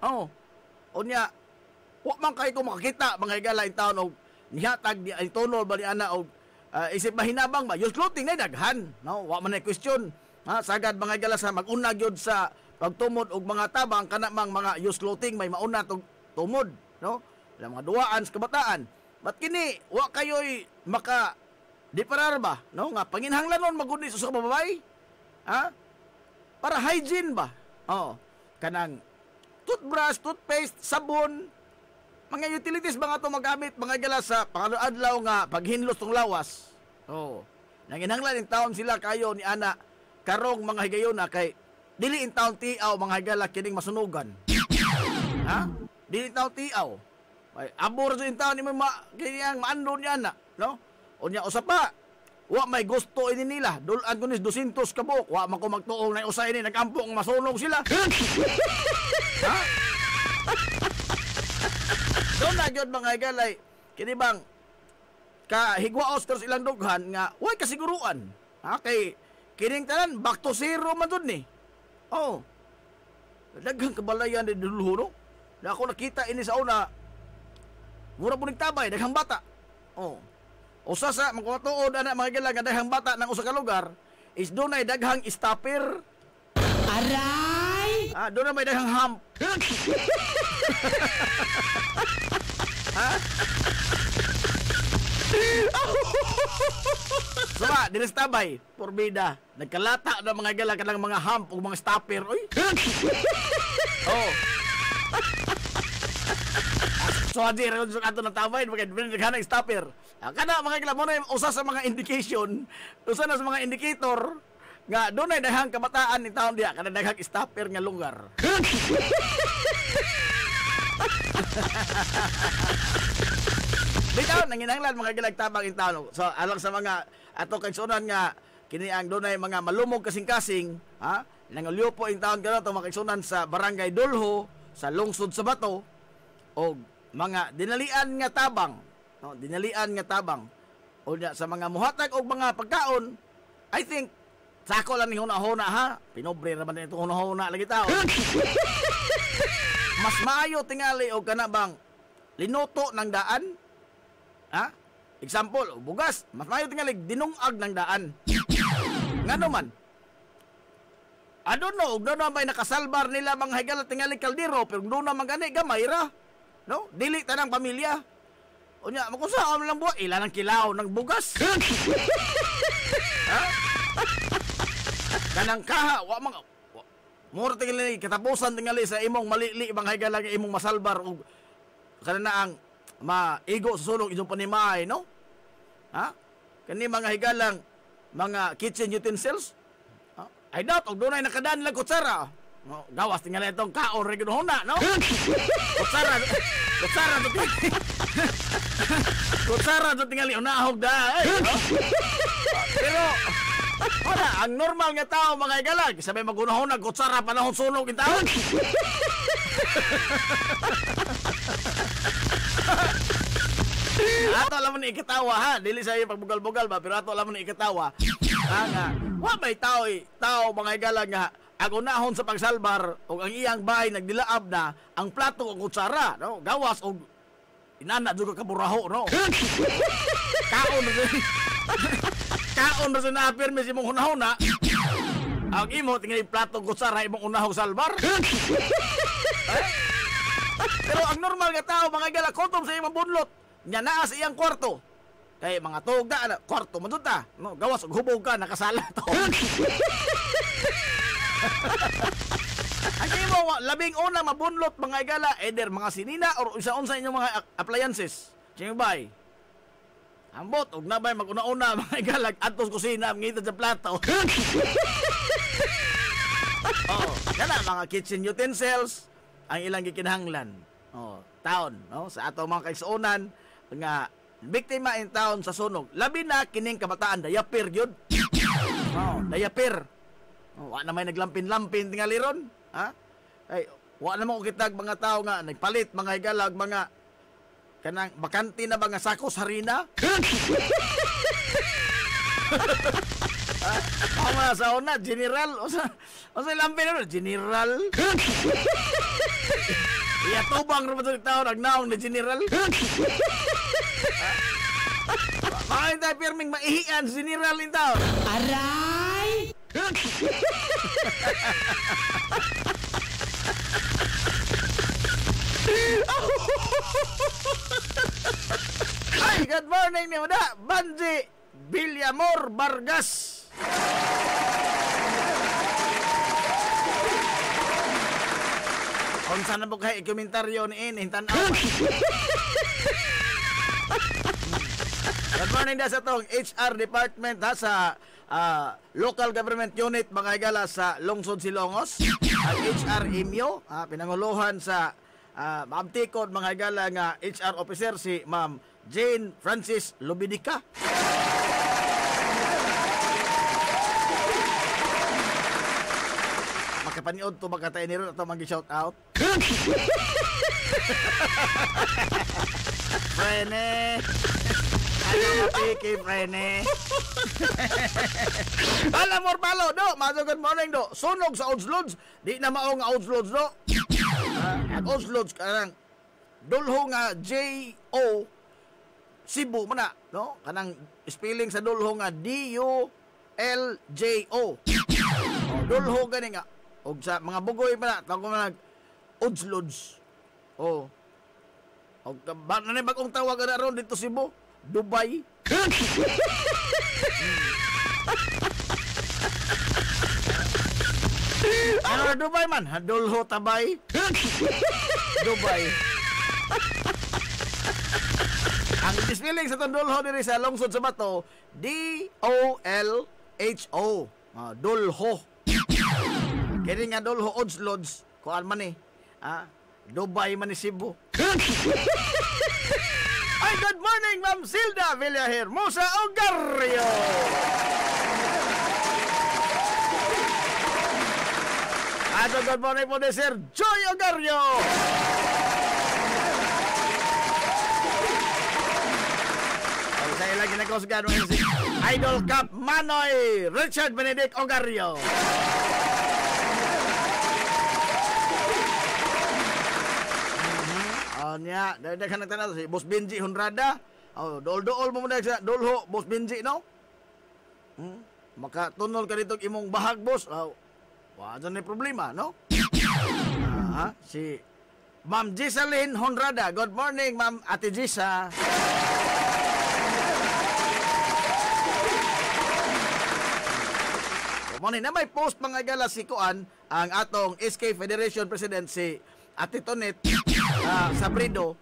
Oo. Unya, wa man kay ko makakita mga higala in taon og nihatag di ay tunol ba ni ana og isip mahinabang ba. Use clothing na daghan. No, wa man ay question. Sagad mga higala sa mag-una gyud sa pagtumod og mga tabang kana mang mga use clothing may mauna og tumod, no? Mga duwaan sa kabataan. But kini wa kayoy maka di parar ba, no? Nga panginahanglanon maguni sa babay. Para hygiene ba? Oo. Kanang toothbrush, toothpaste, sabon, mga utilities ba nga ito magamit, mga gala sa pangalaadlaw nga paghinlos ng lawas. Oo. Nanginahanglan in taon sila kayo ni ana karong mga higayona kay dili in taon tiaw mga higala kining masunugan. Dili in taon tiaw. Ay abor sa in taon ni kini ang maandon yan na, no? Unya usapa wa may gusto ini nila. Dulan ko nis 200 kabuk. Wa man ko magtuong na usay ni nagampong masunog sila. Doon na gyud mga higalay. Kini bang kahigwaos karo ilang dughan nga way kasiguruan. Kay kining tanan back to zero man dun ni. Oh. Daghang kabalayan ni Dulho no. Na ako nakita ini sa una. Mura po nagtabay daghang bata. Oh. Usa sa magkutuod ana mga higala nga daghang bata nang usa ka lugar is dunay daghang stopper. Aray! Doon na may daghang hump. Suma, dinestabay, porbida. Nagkalata na mga higala kanang mga hump o mga stopper. Uy! Oh. So adi ron sa ato natabay maganda ng stopper. Kana mga higala mo na usa sa mga indication, usa na sa mga indicator nga dunay daghang kabataan ni taon diha kana daghang stopper nga lugar. Bitaw nanginahanglan mga gilagtabang in taon. So alang sa mga ato kaigsunan nga kini ang dunay mga malumog kasing-kasing, nangulyo po in taon karon to makaigsunan sa Barangay Dulho sa lungsod sa Bato o mga dinalian nga tabang, no, dinalian nga tabang o sa mga muhatag og mga pagkaon. I think sako lang ni huna-huna ha, pinobre ra man ito huna-huna lagi tao. Mas maayo tingali og kana bang linuto ng daan. Example, bugas, mas maayo tingali dinungag ng daan. Ngano man? I don't know, doon na may nakasalbar nila mga higala tingali kaldero pero doon na magani gamay ra. No? Dili tanang pamilya. Unya, makusaon lang buwa, ilan ang kilaw ng bugas. Kanang kaha, wa mga mura tingali katapusan tingali sa imong malili mga higala nga imong masalbar og kanana ang maigo sa sulong inyong panimay, no? Kani mga higalang mga kitchen utensils. I doubt og dunay nakadaan lang kutsara. No, gawas tinggal itong kaon rin ginahuna, no? Kutsara to tingali unahog da, no? Pero wala, ang normal nga tao mga igalag, sabay magunahon kutsara panahon sunog yung tao. Ato alam mo ni ikatawa ha, dili sa iyo pagbugal-bugal ba, pero ato alam mo ni ikatawa. Nga, wa may tao mga igalag nga agunahon sa pagsalbar o ang iyang bahay nagdilaab na ang plato o kutsara, no? Gawas o inana juga kaburaho, no? Kaon na sa permis imong hunahuna. Ang imo tingnan plato kutsara imong unahog salbar. Pero ang normal nga tao mga igala kotom sa imong bunlot, nya naa sa iyang kwarto. Kay mga tugda na kwarto man ta, no? Gawas og hubog ka nakasala to. Ang imo labing una mabunlot mga igala either mga sinina or isa-unsa inyong mga appliances. Sino bay? Ambot og nabay maguna-una mga igalag atos kusina ngita sa plato. Oh, kana mga kitchen utensils ang ilang gikinahanglan. Oh, taon, no? Sa ato mga kaigsuonan nga biktima in taon sa sunog. Labi na kining kabataan diaper gyud. Oh, diaper. Wa na may naglampin-lampin tingali ron, ha? Ay, wa na mo kitag mga tao nga nagpalit mga igalag mga kanang bakante na ba nga sakos harina? Mga sa una, general. O sa lampin na general. Iya tubang rin sa tao nagnaong na general. Mga tayo pirming maihian general in tao. Aray! Ay, good morning ni Uda Banji Villamor Vargas. Kung saan na po kayo komentaryo ni Tanaw. Good morning da sa tong HR department ha sa local government unit mga igala sa Lungsod Silongos. Ang HR Imyo, pinanguluhan sa Ma'am Tikod mga igala nga HR officer si Ma'am Jane Francis Lubidica. Makapaniod to magkatay ni ron ito mag-shout out. Frene. Ano mapiki, Frene? Alam mo, palo, do. Good morning, do. Sunog sa Oddslods. Di na mao nga Oddslods, do. At Oddslods, kanang dulho nga J-O Cebu mo na, no? Kanang spelling sa dulho nga D-U-L-J-O. Dulho gani nga. O sa mga bugoy pa na, tawag ko na Oddslods. O na bagong tawag na ron dito Cebu. Dubai. Ano Dubai man? Dulho Tabay. Dubai. Ang spelling sa itong dulho diri sa lungsod sa Bato, D-O-L-H-O. Dulho. Kaya nga dulho Oddslods. Kuan man eh. Dubai man ni Cebu. Ay, good morning, Ma'am Silda Villahermosa Ogarrio. At good morning po ni Sir Joy Ogarrio. Sa ilang ginagosgan mo si Idol Cup Manoy Richard Benedict Ogarrio. Nya, dagdagan nagtanaw si Boss Benji Honrada. Dool-dool mo muna sa dulho Boss Benji, no? Makatunol ka dito imong bahag, boss. Wa dyan problema, no? Si Ma'am Gisaline Honrada. Good morning, Ma'am Ate Gisa. Morning na may post mga gala si Kuan, ang atong SK Federation President si Ate Tonet Sabrido,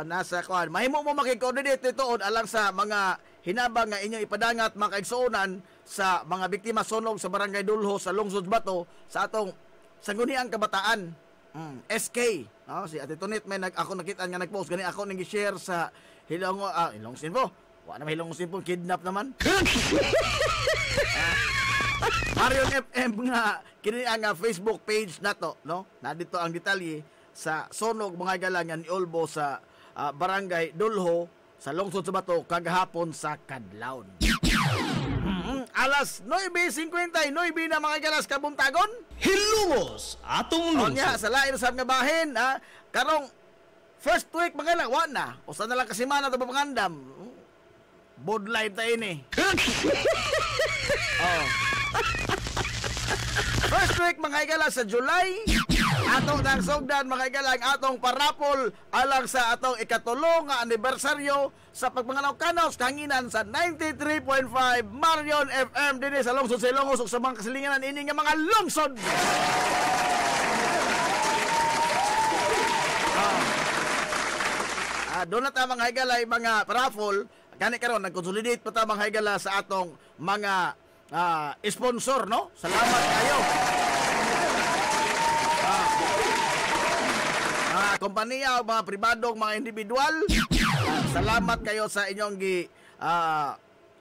nasa Kuan. Mahimo mo makikoordinate itoon alang sa mga hinabang nga inyong ipadangat mga kaigsuonan sa mga biktima sunog sa Barangay Dulho sa Lungsod Bato sa atong Sangguniang Kabataan. SK. Si Ate Tonet may ako nakita nga nag-post gani ako nang i-share sa Hilong Sinpo. Wa na Hilong Sinpo kidnap naman. Marion FM nga kini ang Facebook page nato, no? Na dito ang detalye sa sunog mga galangan ni Olbo sa Barangay Dulho sa lungsod sa Bato kagahapon sa Kadlawon. Alas 9:59 na mga galas kabuntagon. Hilungos atong lungsod. Onya sa lain sa nga bahin karong first week mga galang wa na. Usa na lang ka semana to pangandam. Bodlight ta ini. First week mga galas sa July. Atong nang sugdan mga galang atong parapol alang sa atong ikatulong nga anibersaryo sa pagmanganaw-kanaw sa hanginan sa 93.5 Marion FM dinhi sa lungsod sa Ilongos ug sa mga kasilinganan ini nga mga lungsod. Doon na ta mga higalay mga parapol kani karon nag-consolidate pa ta mga higala sa atong mga sponsor, no? Salamat kayo. Kompanya o mga pribadong mga individual, salamat kayo sa inyong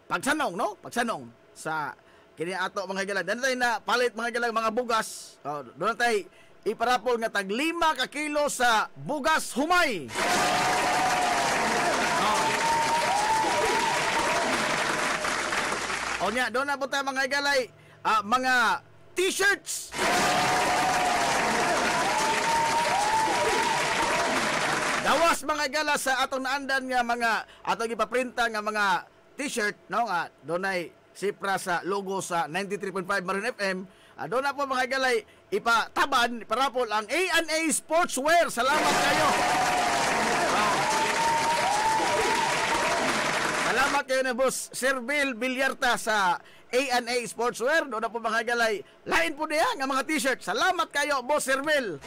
pagsanong, no? Pagsanong sa kini ato mga higalan. Doon tayo na palit mga higalan mga bugas. Doon tayo iparapol nga tag 5 ka kilo sa bugas humay. O niya, doon na po tayo mga higalay, mga t-shirts. Gawas mga higala sa atong naandan nga mga atong ipaprinta nga mga t-shirt, no? Doon ay sipra sa logo sa 93.5 Marion FM. Doon na po mga higalay, ipataban, iparapol ang A&A Sportswear. Salamat kayo. Salamat kayo na boss Serbil Bilyarta sa A&A Sportswear. Doon na po mga higalay, lain po niya nga mga t-shirt. Salamat kayo boss Serbil.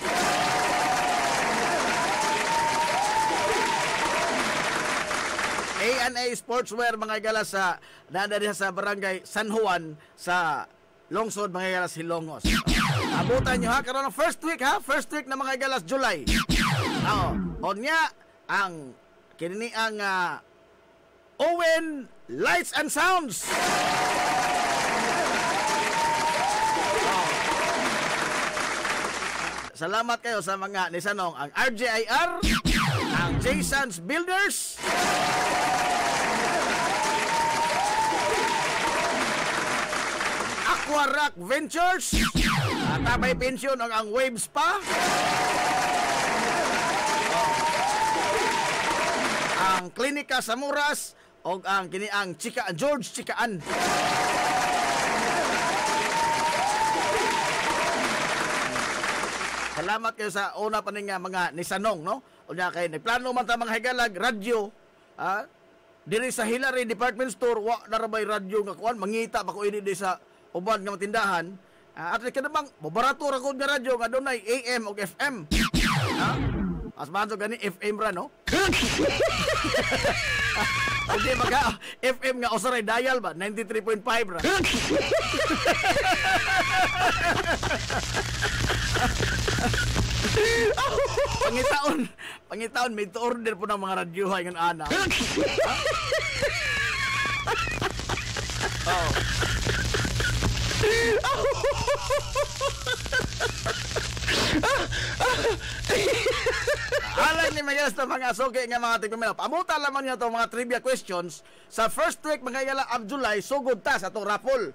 A&A Sportswear mga higala sa nadari sa barangay San Juan sa lungsod mga higala Hilongos. Abutan nyo ha, karon ang first week na mga higala July. O niya ang kinini ang Owen Lights and Sounds. Salamat kayo sa mga nisanong ang RJIR, ang Jason's Builders, Aquarock Ventures, Tabay Pension ang Wave Spa, ang Klinika sa Muras o ang kiniang George Chikaan. Salamat kayo sa una pa nga mga nisanong, no? O niya kayo, nagplano man ta mga higalag, radyo, diri sa Hillary Department Store, wa narabay radyo nga kuan, mangita pa ko ini di sa uban nga matindahan. At kanamang, mabarato ra ko nga radyo, nga doon ay AM o FM. As manso gani, FM ra, no? Hindi maga, FM nga, osaray dial ba? 93.5 ra. Pangitaon may order po ng mga radyohay ng anak. Alam ni Mayas na mga sugi nga mga tigpamilap. Amuta lamang niya itong mga trivia questions. Sa first week mga yala of July, sugod ta sa itong raffle.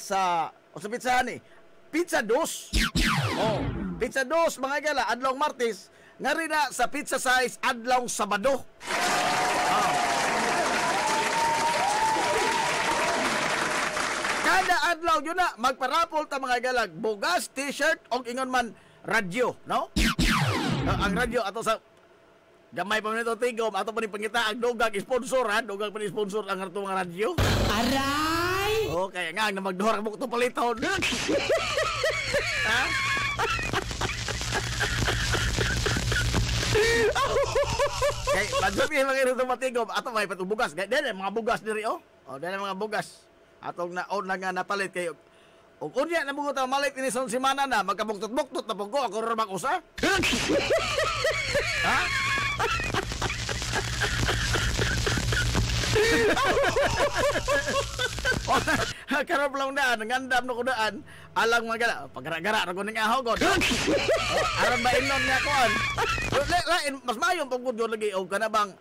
Sa pizzahan ni Pizza Dos. Pizza Dos mga yala, adlong Martes. Nga rin na sa pizza size, adlong Sabado. Kada adlaw yun na, magparapol ta mga galag, bugas, t-shirt, o ingon man, radyo, no? Ang radyo, ato sa gamay pa nito tigom, ato pa ni pangita, ang dugag sponsor, ha? Dugag pa ni sponsor ang ato mga radyo. Aray! Kaya nga, na magduhar mo ito paliton. Ha? Kaya, magsabihin mga ito matigom, ato may patubugas. Dahil mga bugas diri, dahil mga bugas. Atong naon na nga napalit kayo ug unya na mo ta malit ini son semana na magkabuktot-buktot na pug ko ako ra mag-usa. Ha? Karon lang daan ngandam no ko daan alang magala pagara-gara ra ko ning ahaw god. Aron ba inom niya kon. Lain mas mayon pag gud lagi og kana bang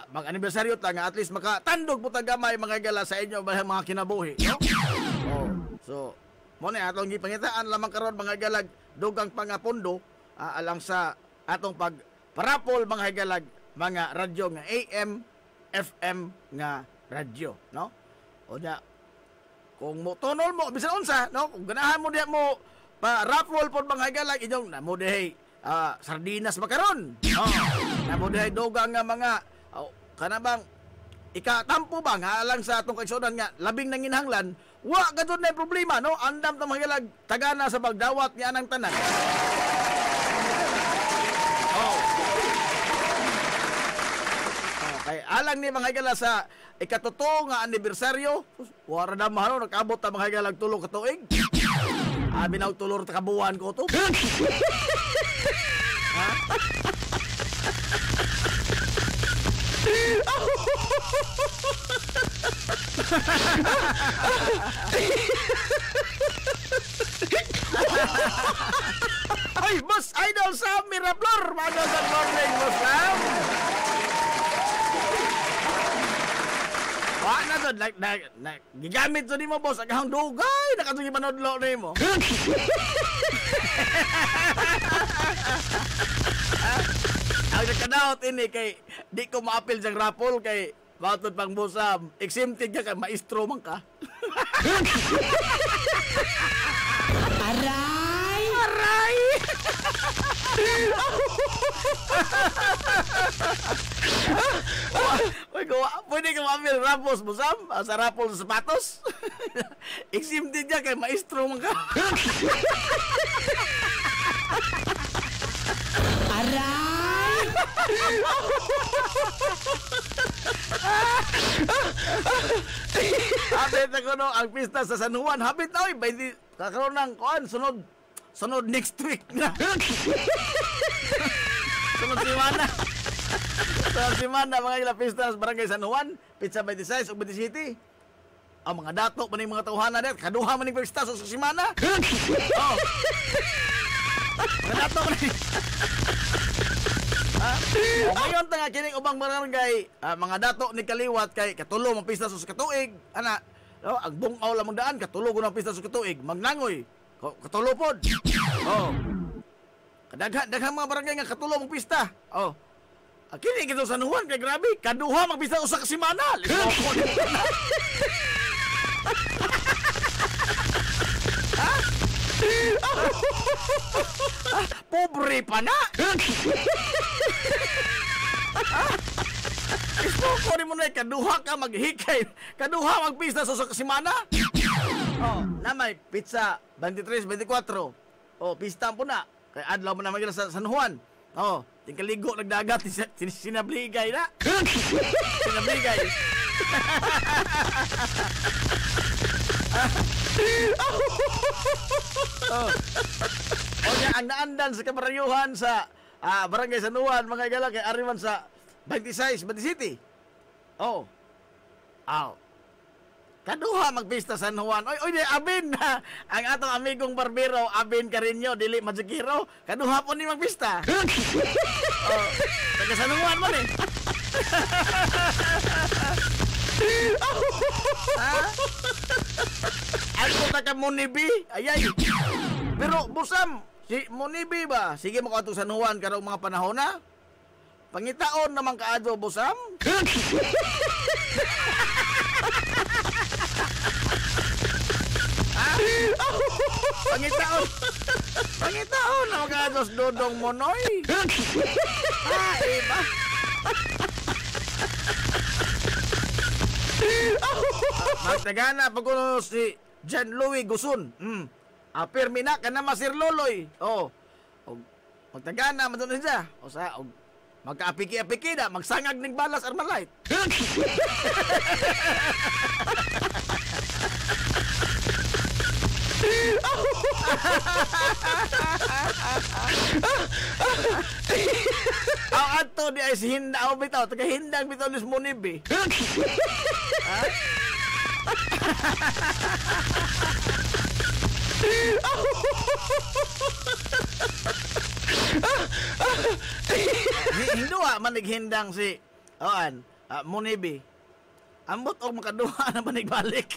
mag anibersaryo ta nga at least makatandog putang gamay mga gala sa inyo mga kinabuhi, no? Oh, so mo ni atong gipangitaan lamang karon mga galag dugang pangapondo alang sa atong pag parapol mga galag mga radyo nga AM FM nga radyo, no? O da kung mo tunol mo bisan unsa, no? Kung ganahan mo diha mo pa raffle pod mga galag inyong na mo dihay sardinas makaron. No. Na mo dihay dugang nga mga kana bang ikatampo ba nga alang sa atong kaigsunan nga labing nanginhanglan, wa gadto na problema, no? Andam ta mga galag tagana sa pagdawat ni anang tanan. Kay alang ni mga higala sa ikatuto nga anibersaryo, wala na mahalo nag-abot ta mga higala tulo ka tuig. Abi na tulor ta kabuwan ko to. Ha? Ay, Boss Idol Sam Mirablor, magandang morning, Boss Sam. Wala na doon, gigamit to ni mo, boss. Agahang dugay, nakatong ipanodlo na mo. Ang nakadaot ini kay, di ko maapil siyang rapol kay, matod pang busam, exempted ka kay maestro man ka. Aray! Aray! Pwede ka maambil rapos busam sa rapol sa sapatos. Exempted niya kay maestro man ka. Aray! Habit na ko no, ang pista sa San Juan. Habit na oy, kakaroon ng kuan, sunod next week na. Sunod semana. Sunod semana mga ila pista sa Barangay San Juan, Pizza 26 o 27. Ang mga dato man mga tawhana net, kaduha man ning pista sa semana. Oh. Mga dato man. O ngayon ta nga kining ubang barangay, mga dato ni kaliwat kay katulo ang pista sa katuig. Ana, no, ang bungaw lamang daan katulo ko ng pista sa katuig, magnangoy. Katulo pod. Oh. Daghang mga barangay nga katulo ang pista. Oh. Kini kito sa San Juan kay grabe, kaduha mag pista usa ka semana. Pobre pa na. Gusto ko rin mo na kaduha ka maghikay. Kaduha magpista sa semana. Oh, na may pizza 23, 24. Oh, pista po na. Kay adlaw mo na magila sa San Juan. Oh, tingkaligo nagdagat sinabligay na. Sinabligay. Oh. O niya, ang naandan sa kabarayuhan sa Barangay San Juan, mga igala, kay Ariman sa 26, 27. Oh. Aw. Kaduha magpista San Juan. Oy, abin na. Ang atong amigong barbero, abin Carinyo, dili Majikiro. Kaduha po ni magpista. Oh, taga San Juan mo ni. Ako taga Munibi. Ayay. Pero busam, si Munibi ba? Sige mo ka San Juan karong mga panahon na. Pangitaon naman kaadto busam. Pangitaon na kaadto Dodong Monoy. Iba. Magtagana pag si John Louis Gusun. Pirmi na ka na Masir Loloy. Oh. Magtagana madun siya. O sa magkaapiki-apiki na, magsangag ning balas Armalite. Aw ato di ay si Hinda bitaw, taga Hindang bitaw ni Munibi. Hindua manig Hindang si Munibi. Ambot og makaduha na manigbalik.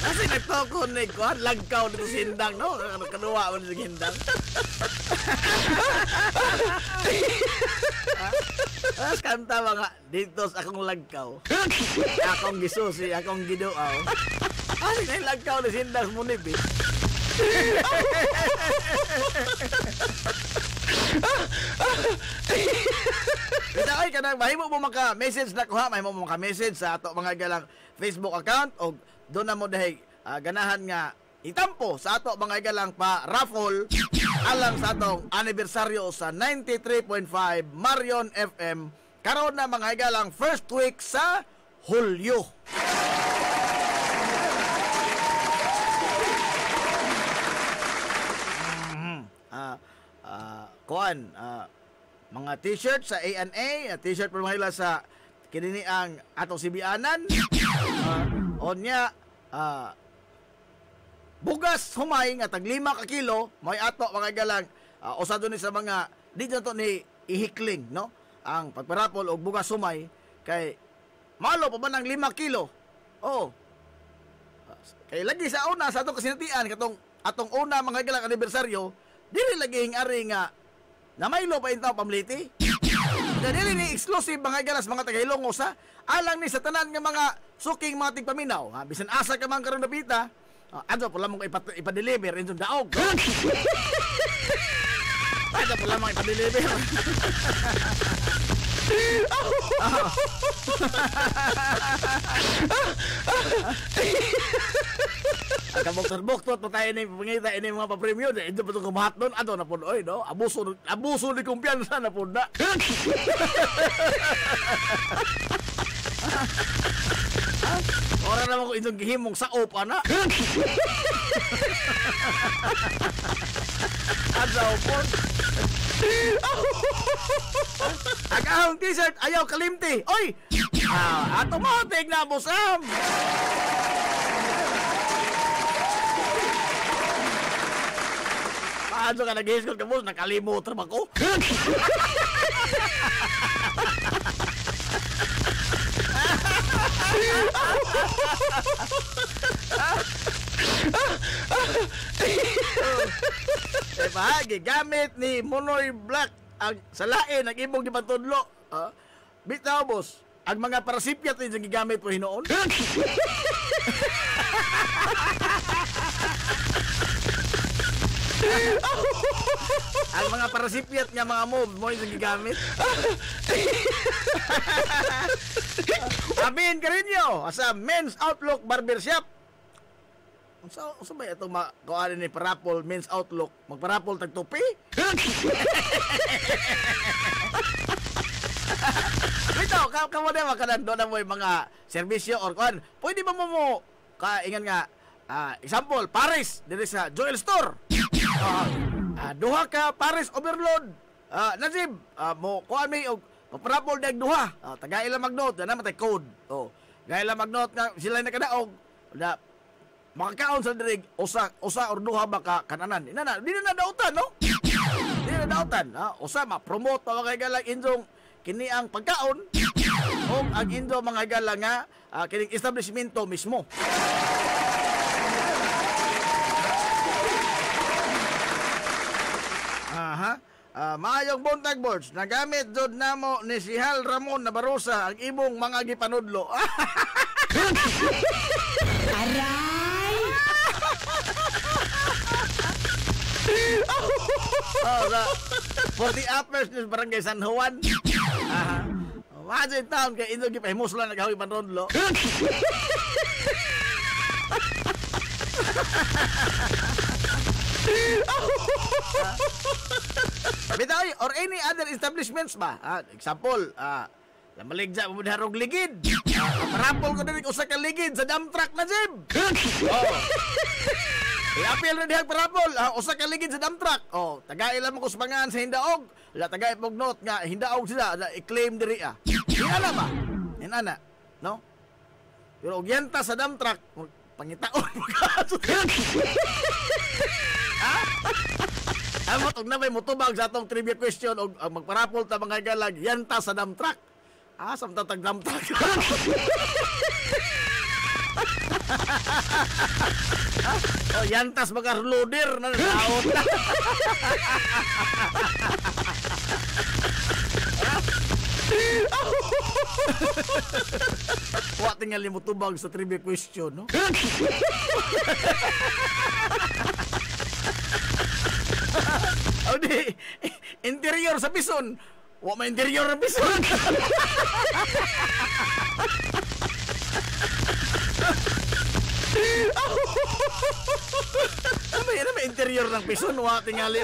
Kasi nagtoko ni Kuan, lagkaw dito si Hindang, no? Kaduwa mo si Hindang. As kanta mga dito sa akong lagkaw. Akong gisusi, akong giduaw. Ay, na lagkaw ni Hindang Munibi. Kita ay kanang mahimo mo maka-message na kuha, mahimo mo maka-message sa ato mga galang Facebook account o doon na mo dahil ganahan nga itampo sa ato mga galang pa raffle alang sa atong anibersaryo sa 93.5 Marion FM karon na mga galang first week sa Hulyo. Mga t-shirt sa A&A, t-shirt por mahila sa kinini ang atong sibianan. Onya bugas humay nga tag 5 ka kilo, may ato mga galang usado ni sa mga dito to ni ihikling, no? Ang pagparapol og bugas humay kay malo pa ba ng 5 kilo? Oh. Kay lagi sa una sa atong kasinatian katong atong una mga galang anibersaryo, dili lagi ari nga na maylo pa intaw pamliti. Dili ni exclusive mga galas mga taga-Ilongos ha. Alang ni sa tanan nga mga suking mga tigpaminaw. Bisan asa ka man karon napita. Adto pala mong ipa-deliver into daog. Adto pala mong ipa-deliver. Kabuktot-buktot pa tayo na pangita ini mga papremyo na ito pa itong kumahat nun ato na po oy no abuso ni kumpiyansa na po na ora naman ko itong gihimong sa opa na adlaw po agahong t-shirt ayaw kalimti oy automatic na busam. Paano ka nag-hiskol ka mo? Nakalimutan ako. Gigamit ni Monoy Black ang salain, ang ibong gipatudlo. Bitaw, boss. Ang mga parasipyat din yung gigamit po hinoon. Ang mga parasipyat nga mga mob mo yung gigamit. Amin Carinyo sa Men's Outlook Barbershop. Unsa ba itong kuan ni parapol Men's Outlook? Magparapol tag tupi? Ito, kamo na makanan doon na mo yung mga serbisyo or kuan. Pwede ba mo kaingan nga example, Paris dito sa Joel Store. Duha ka Paris overload. Nazib, mo kuan may og paparapol dag duha. Tagaila magnote na matay code. Gaila magnote nga sila na kadaog. Da makakaon sa dirig usa or duha ba ka kananan. Inana, di na dautan no? Di na dautan. Usa ma-promote pa kay galang injong kini ang pagkaon o ang indo mga galang nga kining establishmento mismo. Maayong buntag boards, nagamit jud namo ni si Hal Ramon Nabarosa ang imong mga gipanudlo. Aray! For the uppers ni Barangay San Juan. Imagine town kay indo gipahimuslan naghawi panudlo. Bitaw or any other establishments ba? Example, Maligja mo harog ligid. Parapol ko din usa ka ligid sa dump truck na Jib. Oh. I-appeal na dihang parapol, usa ka ligid sa dump truck. Oh, tagay lang mo ko subangan sa hindaog. La tagay pog note nga hindaog sila, i-claim diri ah. Hinana ba? Hinana, no? Pero og yanta sa dump truck, pangitaon mo ka. Ha? Amot og nabay motubag sa atong trivia question og magparapol ta mga galag yanta sa dump truck. Samtang tag dump truck. Oh, yantas mga loader na naot. Wa tingali mo tubag sa trivia question, no? Oh, di interior sa bison. Wa may interior ng bison. Ano may interior ng bison? Wa tingali.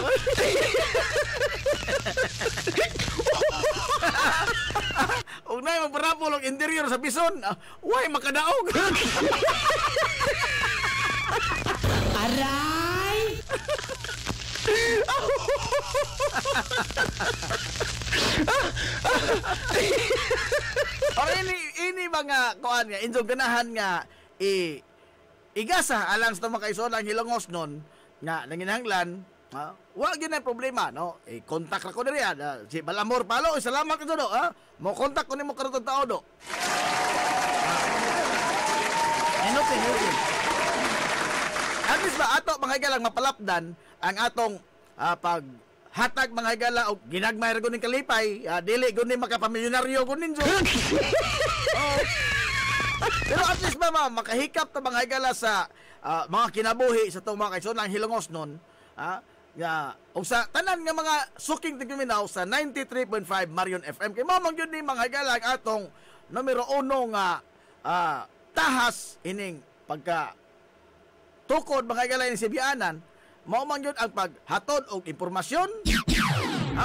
Huwag na yung magparapol ang interior sa bison. Uy, makadaog. Aray! Or ini mga kuan nga inyong ganahan nga igasa alang sa makaison ang hilongos nun nga nanginahanglan wa gyud na problema no kontak ra ko diri si Balamor Palo salamat ka do mo kontak ko nimo karon tao do enotin at least ba ato mga higalang mapalapdan ang atong pag hatag mga higala og ginagmay ra guning kalipay dili guning makapamilyonaryo gunin so pero at least ba makahikap ta mga higala sa mga kinabuhi sa tong mga kaigsoonang hilongos nun o sa tanan nga mga suking tigminaw sa 93.5 Marion FM kay mamang yun ni mga higala ang atong numero 1 nga tahas ining pagka tukod mga higala ni Sibianan mao man yun ang paghatod og impormasyon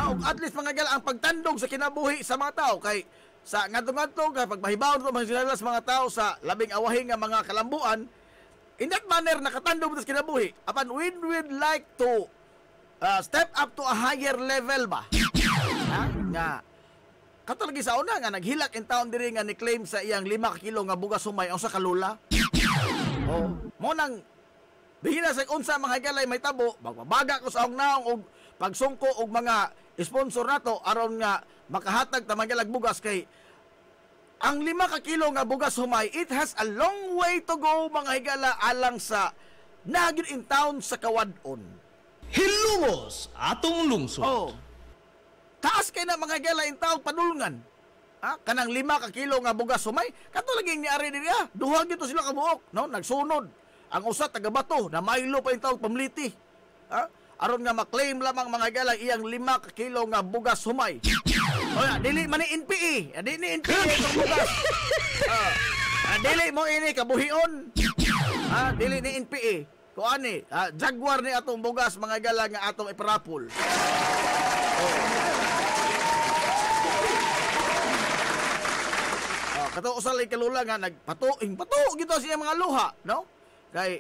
og at least mga higala ang pagtandog sa kinabuhi sa mga tao kay sa ngadto-ngadto nga pagpahibaw nito mga sa mga tao sa labing awahin nga mga kalambuan in that manner nakatandog sa kinabuhi apan we'd like to step up to a higher level ba nga katulagi sa una nga naghilak in town diri nga ni claim sa iyang 5 kilo nga bugas sumay ang sa kalula mo nang bihina sa unsa mga higalay may tabo magbabaga ko sa naong og pagsungko og mga sponsor nato aron nga makahatag ta magalag bugas kay ang 5 ka kilo nga bugas humay it has a long way to go mga higala alang sa nagid in town sa kawadon hilungos atong lungsod taas kay na mga higala in town padulngan kanang 5 ka kilo nga bugas humay kato laging niari diri duha gito sila kabuok no nagsunod ang usa taga Bato na maylo pa in town pamliti aron nga maklaim lamang mga higala iyang 5 ka kilo nga bugas humay dili man ni NPE dili ni NPE itong bugas dili mo ini kabuhion dili ni NPE kuani Jaguar ni atong bugas mga higala nga atong iparapol kato usal kalula nga pato gito siya mga luha no kay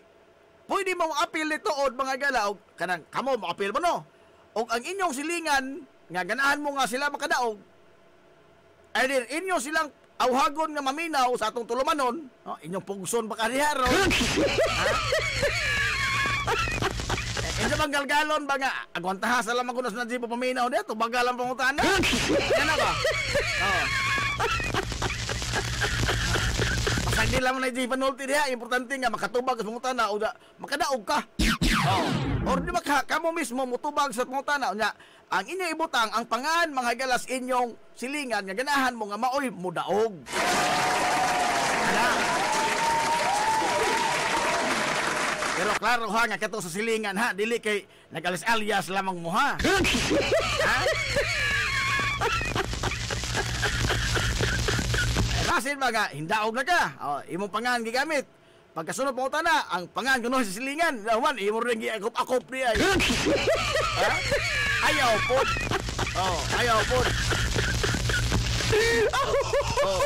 pwede mo appeal nito od mga higala og kanang kamo mo appeal mo no og ang inyong silingan nga ganahan mo nga sila makadaog ay din inyo silang awhagon nga maminaw sa atong tulumanon inyong pugson baka diha ron inyo bang galgalon ba nga agwantaha sa lamang kunos na sipo paminaw dito bagalan pangutan yan na ba pasag nila mo na di panulti diha importante nga makatubag sa pangutan o makadaog ka or di ba kamo mismo mutubag sa pangutan nya ang inyo ibutang ang pangan mga galas inyong silingan nga ganahan mo nga maoy mudaog pero klaro ha nga kato sa silingan dili kay nagalis-alias lamang mo Rasin mga hindaog na ka imong pangan gigamit pagkasunod mo na ang pangan kuno sa silingan lawan imo ring giakop-akop ni ay ayaw po Oh.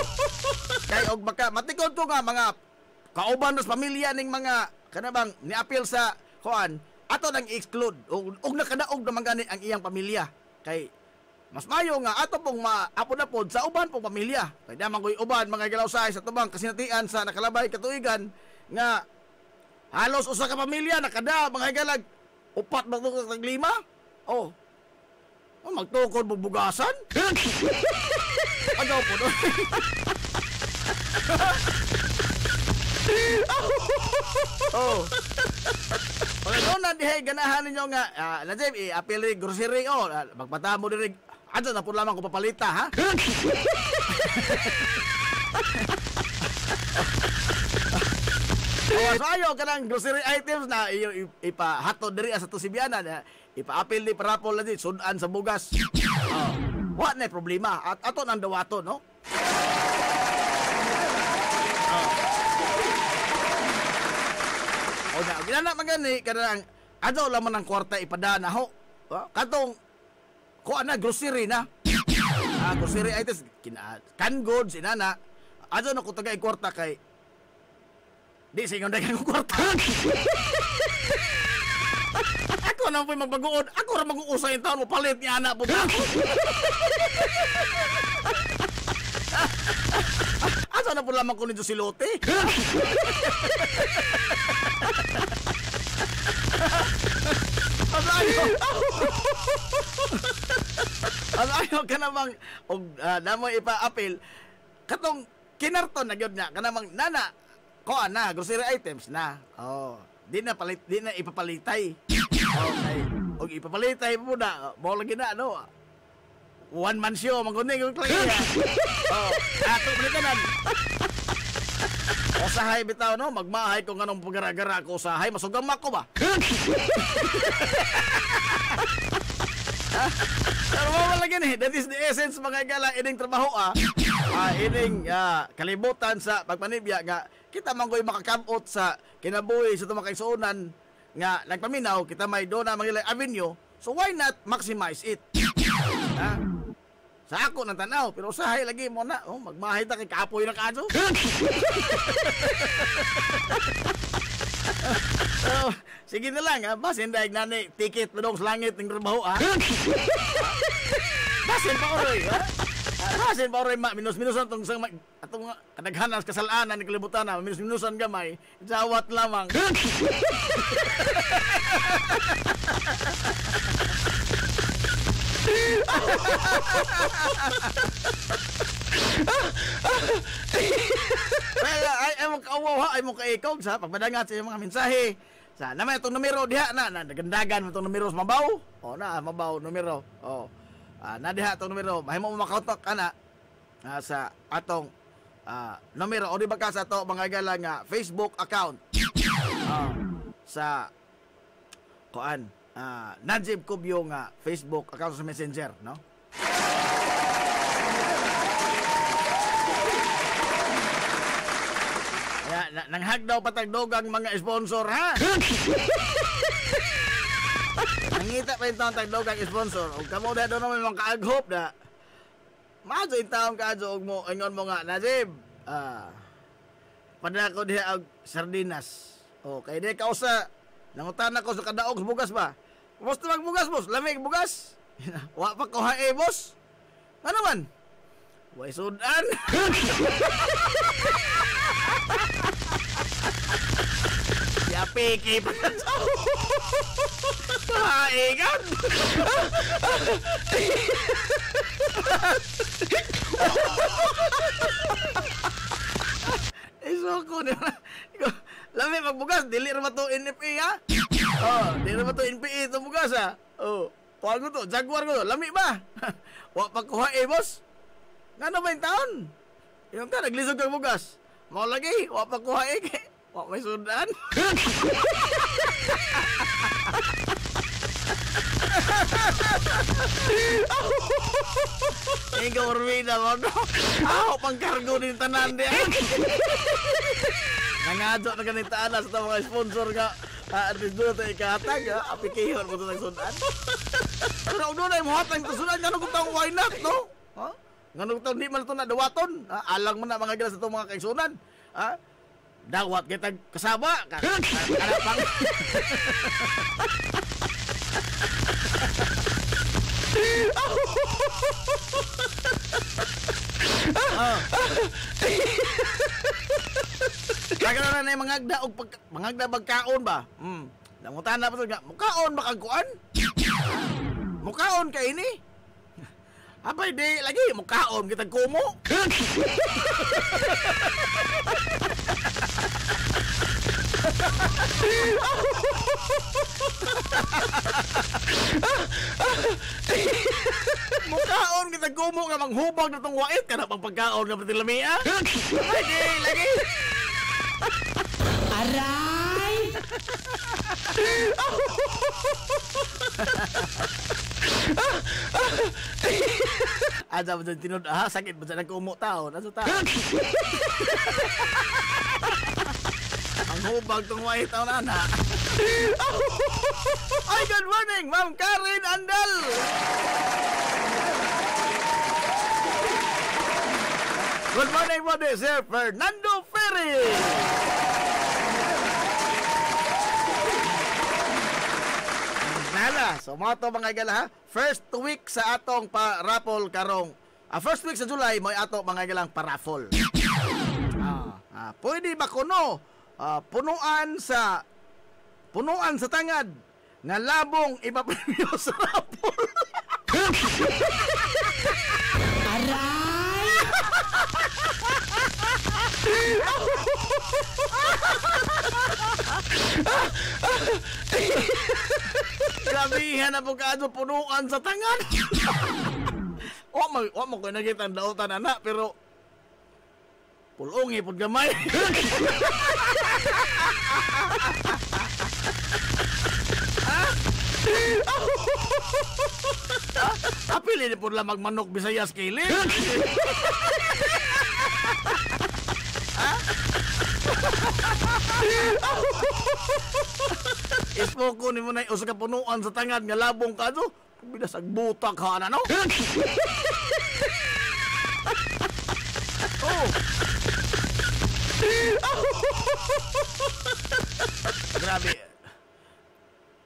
Kay og baka matikod ko nga mga kauban sa pamilya ning mga kanabang ni-appeal sa kuan ato nang exclude og nakadaog naman gani ang iyang pamilya kay mas mayo nga ato pong maapod na pod sa uban pong pamilya kay daman ko'y uban mga galausay sa tubang kasinatian sa nakalabay katuigan nga halos usa ka pamilya nakada mga galag upat ba tag lima oh magtukod bubugasan agaw po doon oh okay doon na dihay ganahan ninyo nga Najib i-appeal rin grocery magpatamo din rin ato na po lamang ko papalita ha ayo ka ng grocery items na ipahatod diri sa Tusibiana na ipa-appeal ni parapol na din sudan sa bugas what na problema at ato nang dawato no o na ginana magani kanang ato laman ng kwarta ipadana ho katong ko ana grocery na grocery items canned goods inana ato na ko tagay kwarta kay di sa ingon dagang kwarta ako nang po'y magbaguod ako ra mag-uusay yung taon mo palit niya anak po ato na po lamang ko nito si Lote ayaw ka namang namoy ipa-appeal katong kinarton na gyud niya kanamang nana ko ana grocery items na di na ipapalitay okay og ipapalitay mo na mo lagi na no one man show manguning yung klaya ato balitanan usahay bitaw no magmahay kung anong pagara-gara ko usahay masugang mako ba pero mo lagi ni that is the essence mga gala ining trabaho ining kalibutan sa pagpanibya nga kita manggoy makakamot sa kinabuhi sa tumakaysuunan nga nagpaminaw kita may doon na mga avenue so why not maximize it sa ako ng tanaw pero usahay lagi mo na magmahay ta kay kapoy na kadto sige na lang basin daig nani ticket na dong sa langit ng trabaho basin pa oray basin pa oray minus-minusan tong atong kadaghanan sa kasalanan ni kalibutan minus-minusan gamay jawat lamang ay mo kauwaw ay mo kaikog sa pagbadangat sa iyong mga mensahe sa naman itong numero diha na nagandagan mo itong numero sa mabaw mabaw numero na diha itong numero mahimo mo makautok ana sa atong numero o di ba ka sa ito mga gala nga Facebook account sa kuan Najib Cubio nga Facebook account sa Messenger no nanghag daw patagdogang mga sponsor ha nangita pa yung tagdogang sponsor o kamo na doon naman mga kaaghop na mazo yung taong kaadyo mo ingon mo nga Najib padala ko diha og sardinas kay di ka usa nangutan ako sa kadaog sa bugas ba basta magbugas boss lamig bugas wa pa ko hae boss ano man way sudan ya piki pa haegan isoko na lamig magbugas dili ra to NFA ha di na ba ito NPA itong bugas tuwag ko to, Jaguar ko to, lami ba? Wak pagkuha boss? Nga na ba yung taon? Yung ka, naglisog kang bugas. Mau lagi, wak pagkuha wak may sundan. Ikaw urmina mo no? Pangkargo din tanan din. Nangadyo na ganitaan sa mga sponsor nga at least doon tayo ikahatag apikihon mo ito ng sudan pero doon ay muhatang ito sudan gano'n kung taong why not no? Nganong to, di man ito na dawaton. Alang mo na mga gilas itong mga kaigsunan. Dawat kita kasaba. Karapang. Kaya na yung mangagda bagkaon ba? Nangutan na pa ito nga, mukaon makagkuan? Mukaon ka ini? Apay di lagi, mukaon kita kumo? Mukaon kita kumo nga manghubag na itong wait ka na pang pagkaon nga pati lamia? Apay di lagi? Aray! Ada ba dyan tinod? Sakit ba dyan nagkumo tao? Naso tao? Ang hubag tong white tao na na. Ay, good morning, Ma'am Karen Andal! Good morning po din, Sir Fernando Ferry! Nala, so mga to mga igala ha. First week sa atong pa-raffle karong. First week sa July, may ato mga igalang pa-raffle. Pwede ba kuno? Punuan sa tangad nga labong ipapremyo sa raffle. Aray! Grabihan na po kaado punuan sa tangan. Wa mo ko nakita ang dautan anak pero pulungi pud gamay. Apili ni pud lang magmanok Bisayas kilid. Ispoko ni mo na usa ka punuan sa tangad nga labong ka do. Bidas ag butak ha na no. Grabe.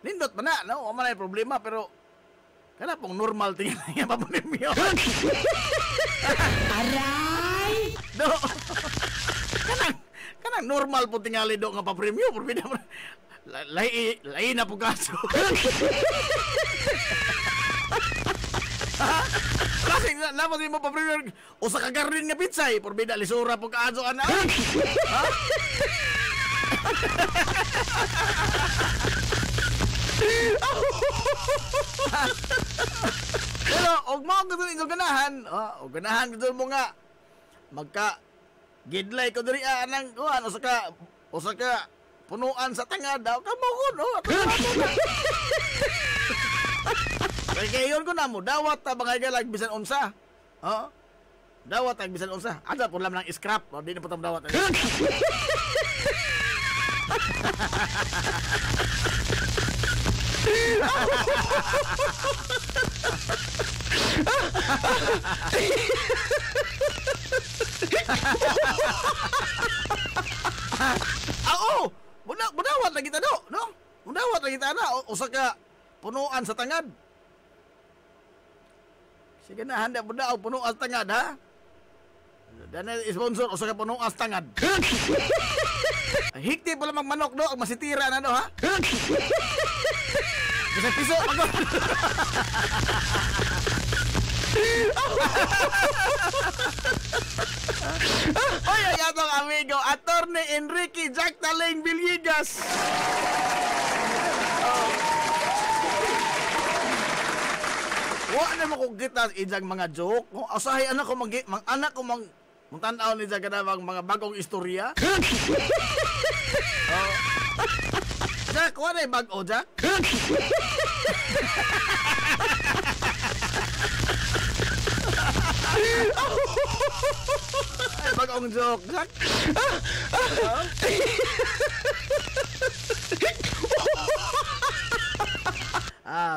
Nindot man na, no? Wala na problema pero kana pong normal tingin nga papremyo. Aray! Do. Kanang normal po tingali do nga papremyo, pero bida Lai na po kaso. Kasi naman mo pa premier usa ka garden nga pitsay porbida lisura po kaso ana. Pero og mo gusto ninyo ganahan, ganahan gusto mo nga magka gidlay ko diri anang kuan usa ka punuan sa tangad daw kamo ko no. Kaya yun ko na mo, dawat ta mga galag bisan unsa. Dawat ta bisan unsa. Ada po lang ng scrap, di na po tam dawat. Budawat lagi ta do, no? Budawat lagi ta na usa ka punuan sa tangad. Sige na, handa po daw, puno ang tangad, ha? Dahil sponsor, o sa puno ang tangad. Hikti pala magmanok, do, ang masitira na, do, ha? Bisa piso, ako. Oy, ay atong amigo, Attorney Enrique Jack Taling Villegas. Wa na mo kong kita ijang mga joke. Asahay anak ko tanaw ni Jack na mga bagong istorya. Jack, wa na bago, Jack? Ay, bagong joke, Jack.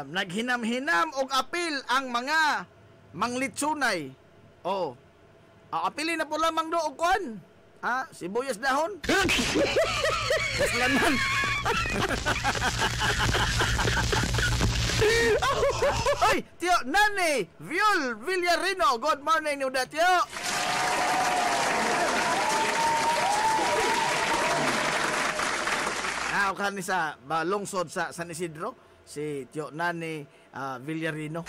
Naghinam-hinam og apil ang mga manglitsunay Oh. Apili na po lamang do og kuan. Sibuyas dahon. Kaslanan. Oy, Tio Nani Villarino. Good morning niyo da, Tio. Kan ni sa lungsod sa San Isidro, si Tio Nani Villarino.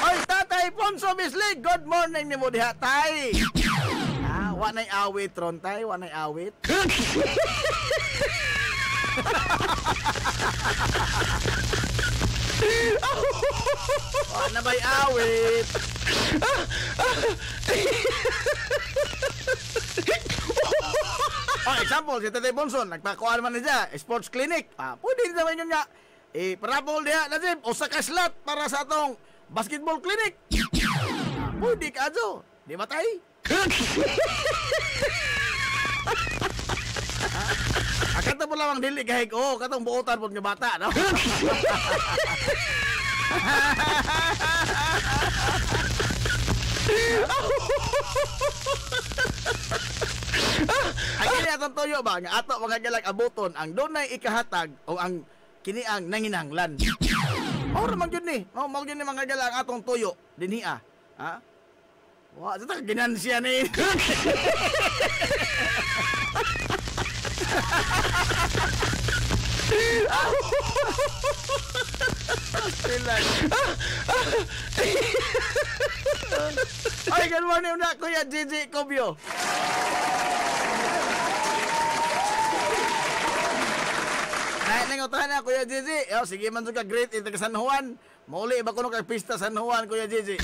Oy, Tatay Ponso Bislig, good morning ni mo diha, tay. Wa nay awit ron, tay, wa nay awit. Wa na bay awit. Example, si Tatay Bonson, nagpakuan man niya, sports clinic. Pwede din naman yun nga. Parapol diha, Najib, o sa slot para sa atong basketball clinic. Pwede ka, Adjo. Di ba tayo? Akata mo lamang dili kahig, katong buotan po nga bata, no? Ang kini atong tuyo ba nga ato mga galag abuton ang dunay ikahatag o ang kini ang nanginanglan. Ora man gyud ni. Mao gyud ni mga galag atong tuyo dinhi ha. Wa sa ginansya ni. Ay, good morning na Kuya Gigi Cobio. Kahit nangutahan na Kuya Gigi. Sige man ka great ito ka San Juan. Mauli ba kuno kay pista San Juan Kuya Gigi?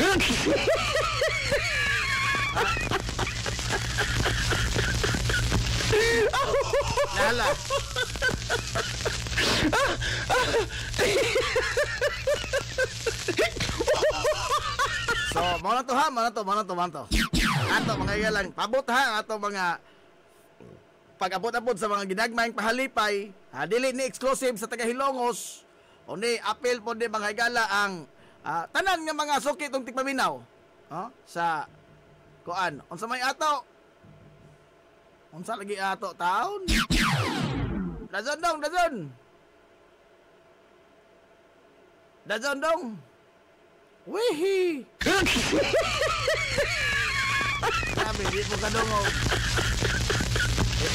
Lala. So, mana to ha, mana to. Ato mga galang pabot ha, ato mga pag-abot-abot sa mga ginagmayng pahalipay, dili ni exclusive sa taga Hilongos, undi apel po di mga gala ang tanan nga mga suki tong tigpaminaw. Sa kuan, unsa may ato? Unsa lagi ato taon? Dazon dong. Wihi! Sabi, di mo kadungog.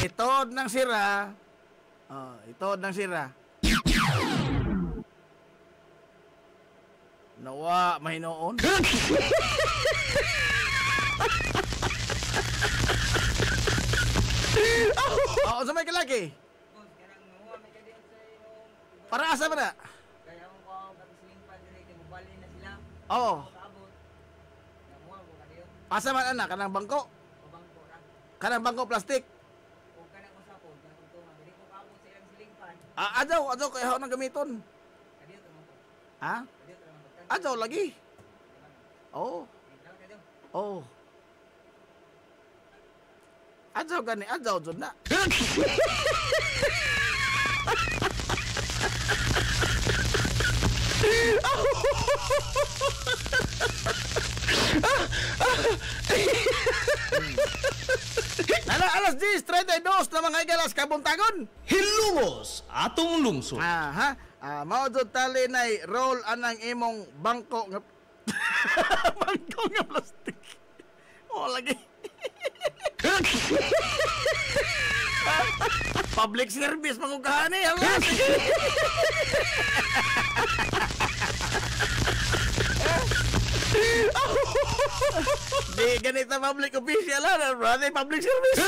Itod ng sira. Itod ng sira. Nawa, mahinoon. Sa may kalaki? Para asa ba na? Oo. Asa man ana kanang bangko? Kanang bangko plastik. Adjaw kay haw nang gamiton. Ha? Adjaw lagi. Oh. Adjaw gani, adjaw jud na. Alas 10:32 na mga igalas kabuntagon. Hilungos atong lungsod. Mao jud tali nay roll anang imong bangko nga bangko nga plastic. Lagi. Public service mangugahan ni. Di ganito public official ha, brother, public service.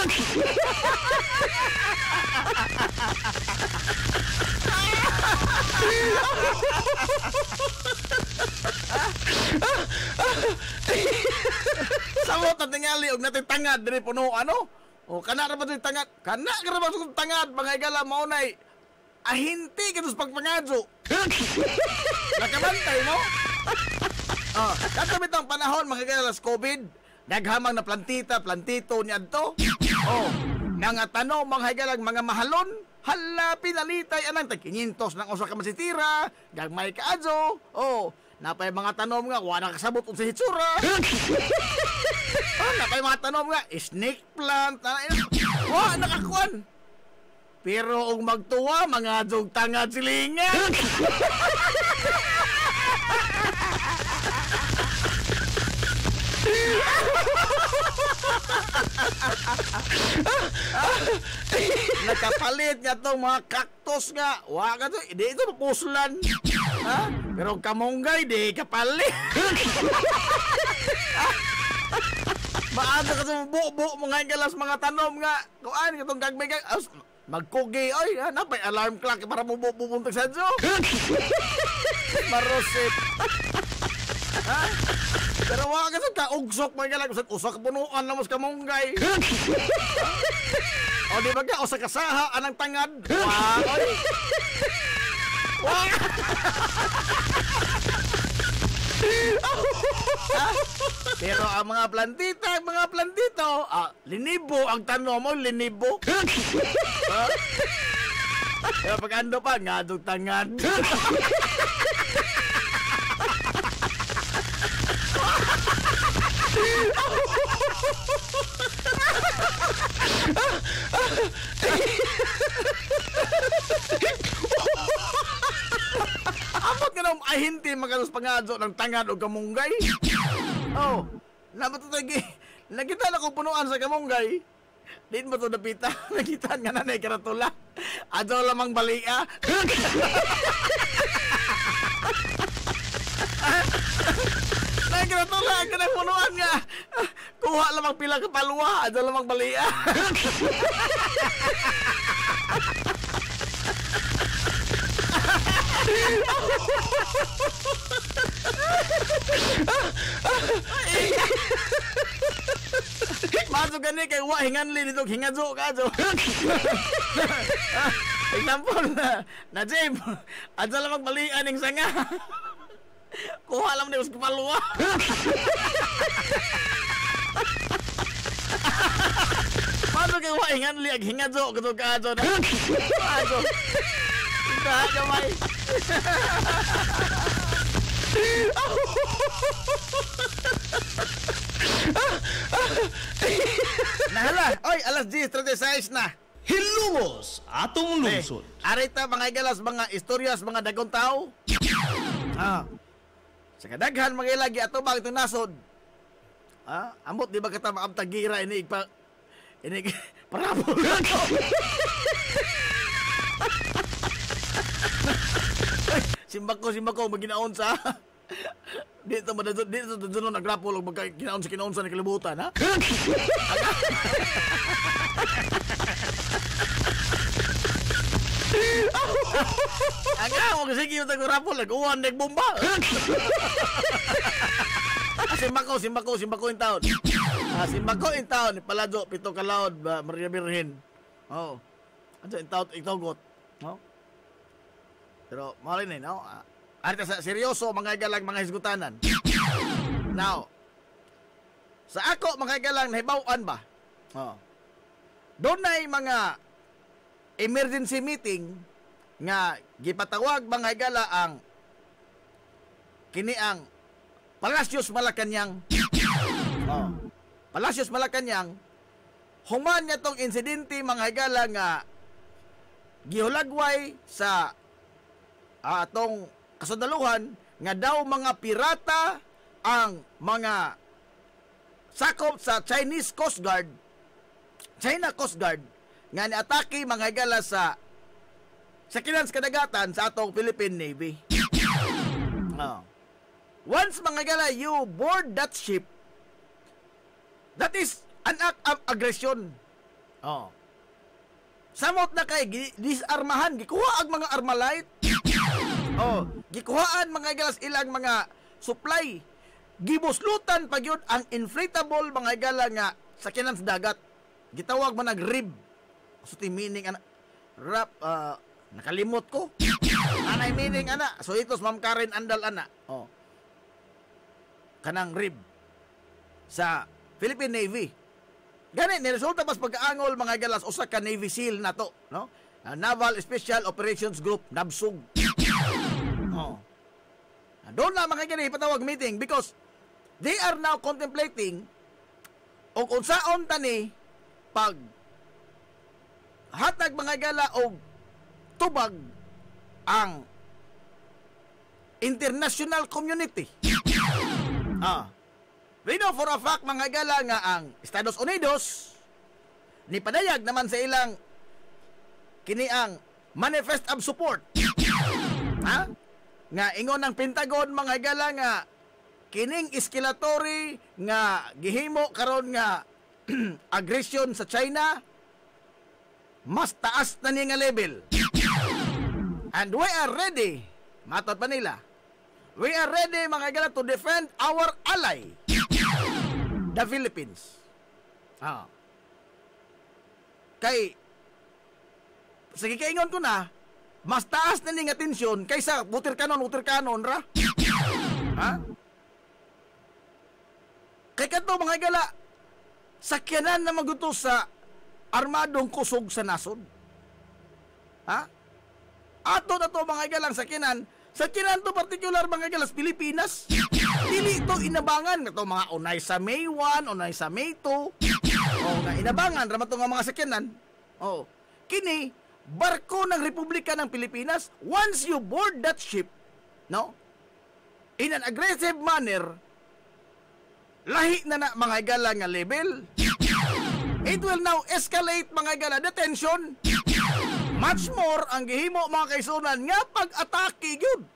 Samot na tingali og natin tangad diri puno ano? Kana ra ba tangad? Kana ra ba tangad mga igala mao nay ahinti kitus pagpangadyo. Nakabantay mo? Kato bitang panahon mga igalas COVID, naghamang na plantito niya to. Mga tanong mga higalang mga mahalon, Hala, pinalitay anang tag-500 ng usa ka masitira, gagmay ka adyo. Oh, napay mga tanom nga, wala kasabot sa hitsura. Napay mga tanom nga, snake plant. Wala nakakuan. Pero kung magtuwa, mga jog tangad silingan. Nakapalit nga tong mga cactus nga. Wa ka to, di ito puslan. Ha? Pero kamunggay, di kapalit. Maado ka sa buo-buo mga galas mga tanom nga. Kuan katong gagmay kag magkugi oy, napay alarm clock para mo pupuntag sa jo. Marosit. Ha? Pero wala ka sa kaugsok mga galang usak punuan na mas kamunggay. O di ba ka usak kasaha anang tangad. Wow, oy. Wow. Pero ang mga plantito, linibo ang tanong mo, linibo. Pero pag ando pa, ngadong tangad. Amot ka nang ahinti magalos pangadyo ng tangad o kamunggay. Oh, namatutagi. Nakita na kong punuan sa kamunggay. Din mo ito napita. Nakita nga nanay karatula. Adyo lamang balia. Nanay karatula, ang kanang punuan nga. Kuha lamang pila kapalwa. Adyo lamang balia. Masuk gani kay wa hinganli dito hingazo kazo. Example na Jim, adto lang magbalian ning sanga. Kuha lang ni us kapalwa. Masuk kay wa hinganli ag hingazo kazo kazo. Kazo. Dah gamay. Nahala, oy, alas 10:36 na. Hilungos atong lungsod. Arita mga igalas, mga istoryas, mga dagong tao. Sa kadaghan mga ilagi ato bang itong nasod. Amot di ba kata makamtagira ini parabol na to. Simbako maginaon sa dito nagrapol og magkinaon sa kinaon sa kalibutan ha. Aga mo kasi yung nagrapol nag-uwan nagbomba. Simbako in town. Simbako in town Palado pito ka laod Maria Birhen. Oh. Ano in town itogot. No? Pero malay na, no? Arita sa seryoso, mga galang mga hisgutanan. Now, sa ako, mga galang nahibawan ba? Doon na mga emergency meeting nga gipatawag mga gala ang kini ang Palacios Malacañang. Palacios Malacañang, human niya tong insidente mga gala nga gihulagway sa atong kasundaluhan nga daw mga pirata ang mga sakop sa Chinese Coast Guard, China Coast Guard nga niatake mga higala sa kinans kadagatan sa atong Philippine Navy. Once mga higala you board that ship, that is an act of aggression. Samot na kay disarmahan, gikuha ang mga Armalite. Gikuhaan mga galas ilang mga supply. Gibuslutan pa gyud ang inflatable mga gala nga sakyanan sa dagat. Gitawag man nag-rib. So meaning ana rap nakalimot ko. Anay meaning ana. So itos Ma'am Karen Andal ana. Kanang rib sa Philippine Navy. Gani ni resulta pas pagkaangol mga galas usa ka Navy SEAL nato, no? Naval Special Operations Group, NABSUG. Oh. Doon na mga kini patawag meeting because they are now contemplating og unsaon tani pag hatag mga gala og tubag ang international community. We know for a fact mga gala nga ang Estados Unidos ni padayag naman sa ilang kini ang manifest of support. Nga ingon ng Pentagon mga gala nga kining escalatory nga gihimo karon nga aggression sa China mas taas na ni nga level. And we are ready, matot pa nila, we are ready mga gala to defend our ally, the Philippines. Kay sige kaingon ko na, mas taas na ni nga tensyon kaysa utir kanon ra. Kay kadto mga gala, sakyanan na maguto sa armadong kusog sa nasod. Ato na to mga galang sakyanan to particular mga galas Pilipinas. Dili to inabangan nga to mga unay sa May 1, unay sa May 2. Nga inabangan raman to nga mga sakyanan. Kini barko ng Republika ng Pilipinas, once you board that ship, no? In an aggressive manner, lahi na mga gala nga level. It will now escalate mga gala the tension. Much more ang gihimo mga kaisunan nga pag-atake gyud.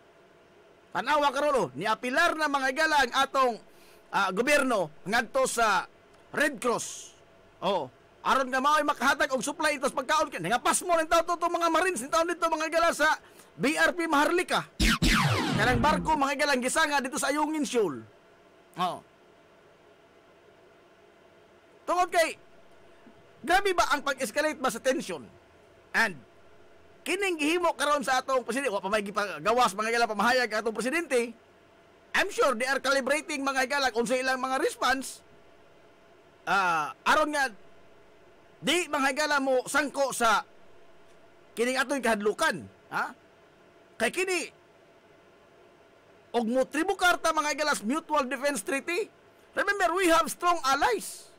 Tanawa karon ni apilar na mga gala ang atong gobyerno ngadto sa Red Cross. Aron nga mao'y makahatag og supply itos pagkaon kay nga pasmo ning tawo to mga Marines ning taon dito mga gala sa BRP Maharlika. Kanang barko mga galang gisanga dito sa Ayungin Shoal. Tungod kay grabe ba ang pag-escalate ba sa tension? And kining gihimo karon sa atong presidente, wa pa may gawas mga gala pamahayag atong presidente. I'm sure they are calibrating mga galang unsa ilang mga response. Aron nga di mga gala mo sangko sa kining atoy kahadlukan. Kay kini og mo tribukarta mga galas Mutual Defense Treaty. Remember, we have strong allies.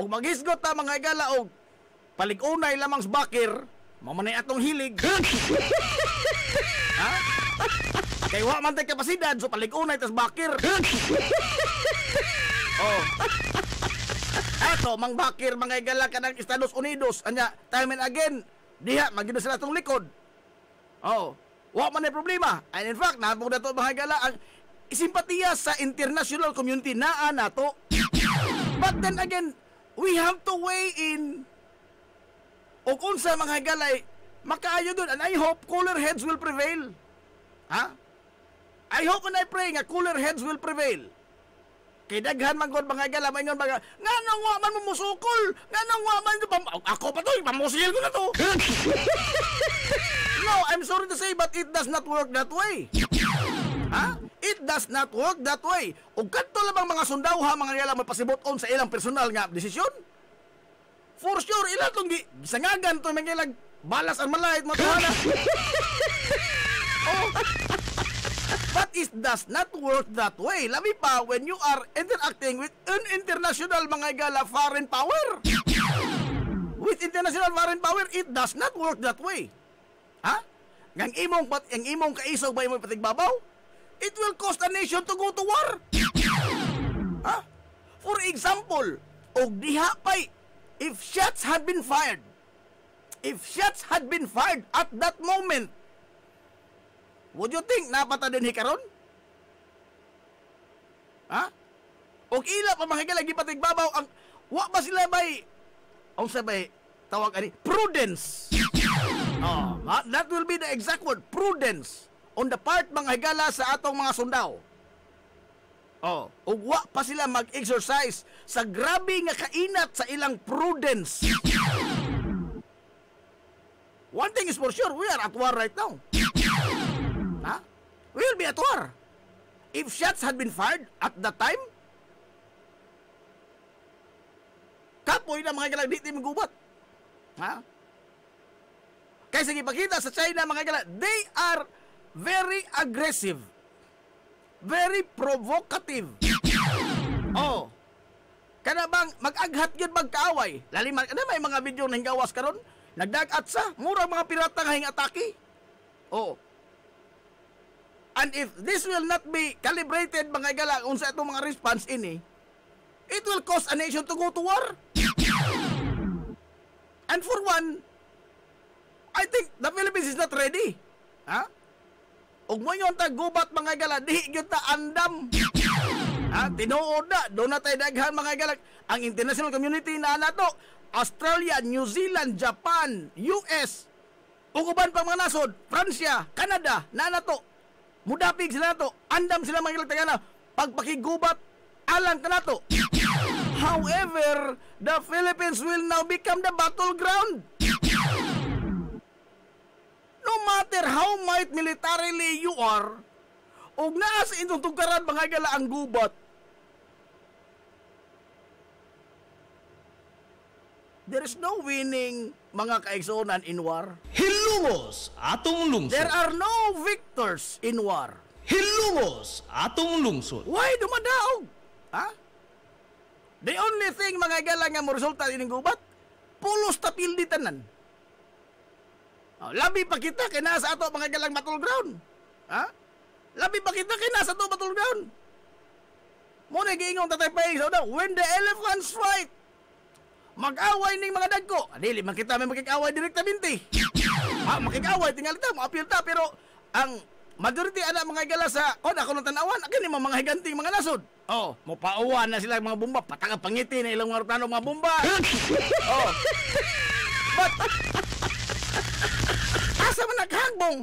Og maghisgot ta mga gala og palig-unay lamang sa bakir, mamanay atong hilig. Kay wa man tay kapasidad so palig-unay tas bakir. Eto, mang bakir mga gala kanang Estados Unidos, anya time and again diha magino sila atong likod. Wa man ay problema. And in fact, napog na to mga gala ang isimpatiya sa international community naa nato. But then again, we have to weigh in o kung sa mga galay makaayo dun, and I hope cooler heads will prevail. I hope and I pray nga cooler heads will prevail. Kay daghan man gud mga gala maingon mga nganong wa man mo musukol, nganong wa man ako pa to pamusil ko na to. No, I'm sorry to say but it does not work that way. It does not work that way. Ug kadto lamang mga sundawha mga gala magpasibot-on sa ilang personal nga desisyon. For sure ila tong gisangagan to mga ilang balas ang malait mo tuwana. But it does not work that way. Labi pa when you are interacting with an international mga gala foreign power. With international foreign power, it does not work that way. Ang imong kaisog ba imong patigbabaw? It will cost a nation to go to war. For example, og diha pay if shots had been fired at that moment, would you think napata din hikaron? Og ila pa mga lagi patigbabaw ang wa ba sila bay ang sabay tawag ani prudence. That will be the exact word, prudence on the part mga higala sa atong mga sundao. Ug wa pa sila mag-exercise sa grabe nga kainat sa ilang prudence. One thing is for sure, we are at war right now. We will be at war. If shots had been fired at that time, kapoy na mga galang di maggubat. Kaya sige, pakita sa China, mga igala, they are very aggressive. Very provocative. Oh. Kana bang mag-aghat yun magkaaway? Laliman, ano may mga video na hinggawas karon? Nagdagat sa, murang mga pirata nga hing-atake. Oh. And if this will not be calibrated, mga igala, unsa itong mga response ini, it will cause a nation to go to war. And for one, I think the Philippines is not ready. Ha? Ug mo yon ta gubat mga igala, dihi gyud ta andam. Ha, tinuod na, doon na tayo daghan mga igala. Ang international community na nato, Australia, New Zealand, Japan, US, ug uban pang mga nasod, Pransya, Canada, na nato. Mudapig sila nato, andam sila mga igala tagana pagpakigubat alang kanato. However, the Philippines will now become the battleground. No matter how might militarily you are, og naa sa inyong tugaran mga igala ang gubat, there is no winning, mga kaigsunan, in war. Hilungos atong lungsod. There are no victors in war. Hilungos atong lungsod. Why dumadaog? Ha? The only thing, mga igala, nga mo resulta ining gubat, pulos tapildi tanan. Oh, labi pa kita kay nasa ato mga galang battleground. Ha? Labi pa kita kay nasa ato battleground. Mo na giingon tatay pa so daw, when the elephants fight, mag-away ning mga dagko. Dili man kita may makik-away direktamente. Ha, makik-away tingali ta, mo apil ta, pero ang majority ana mga gala sa kon ako nang tanawan, kini mga higanting mga nasod. Oh, mo pauwan na sila mga bomba, patanga pangiti na ilang mga mga bomba. Oh. But asa man naghangbong?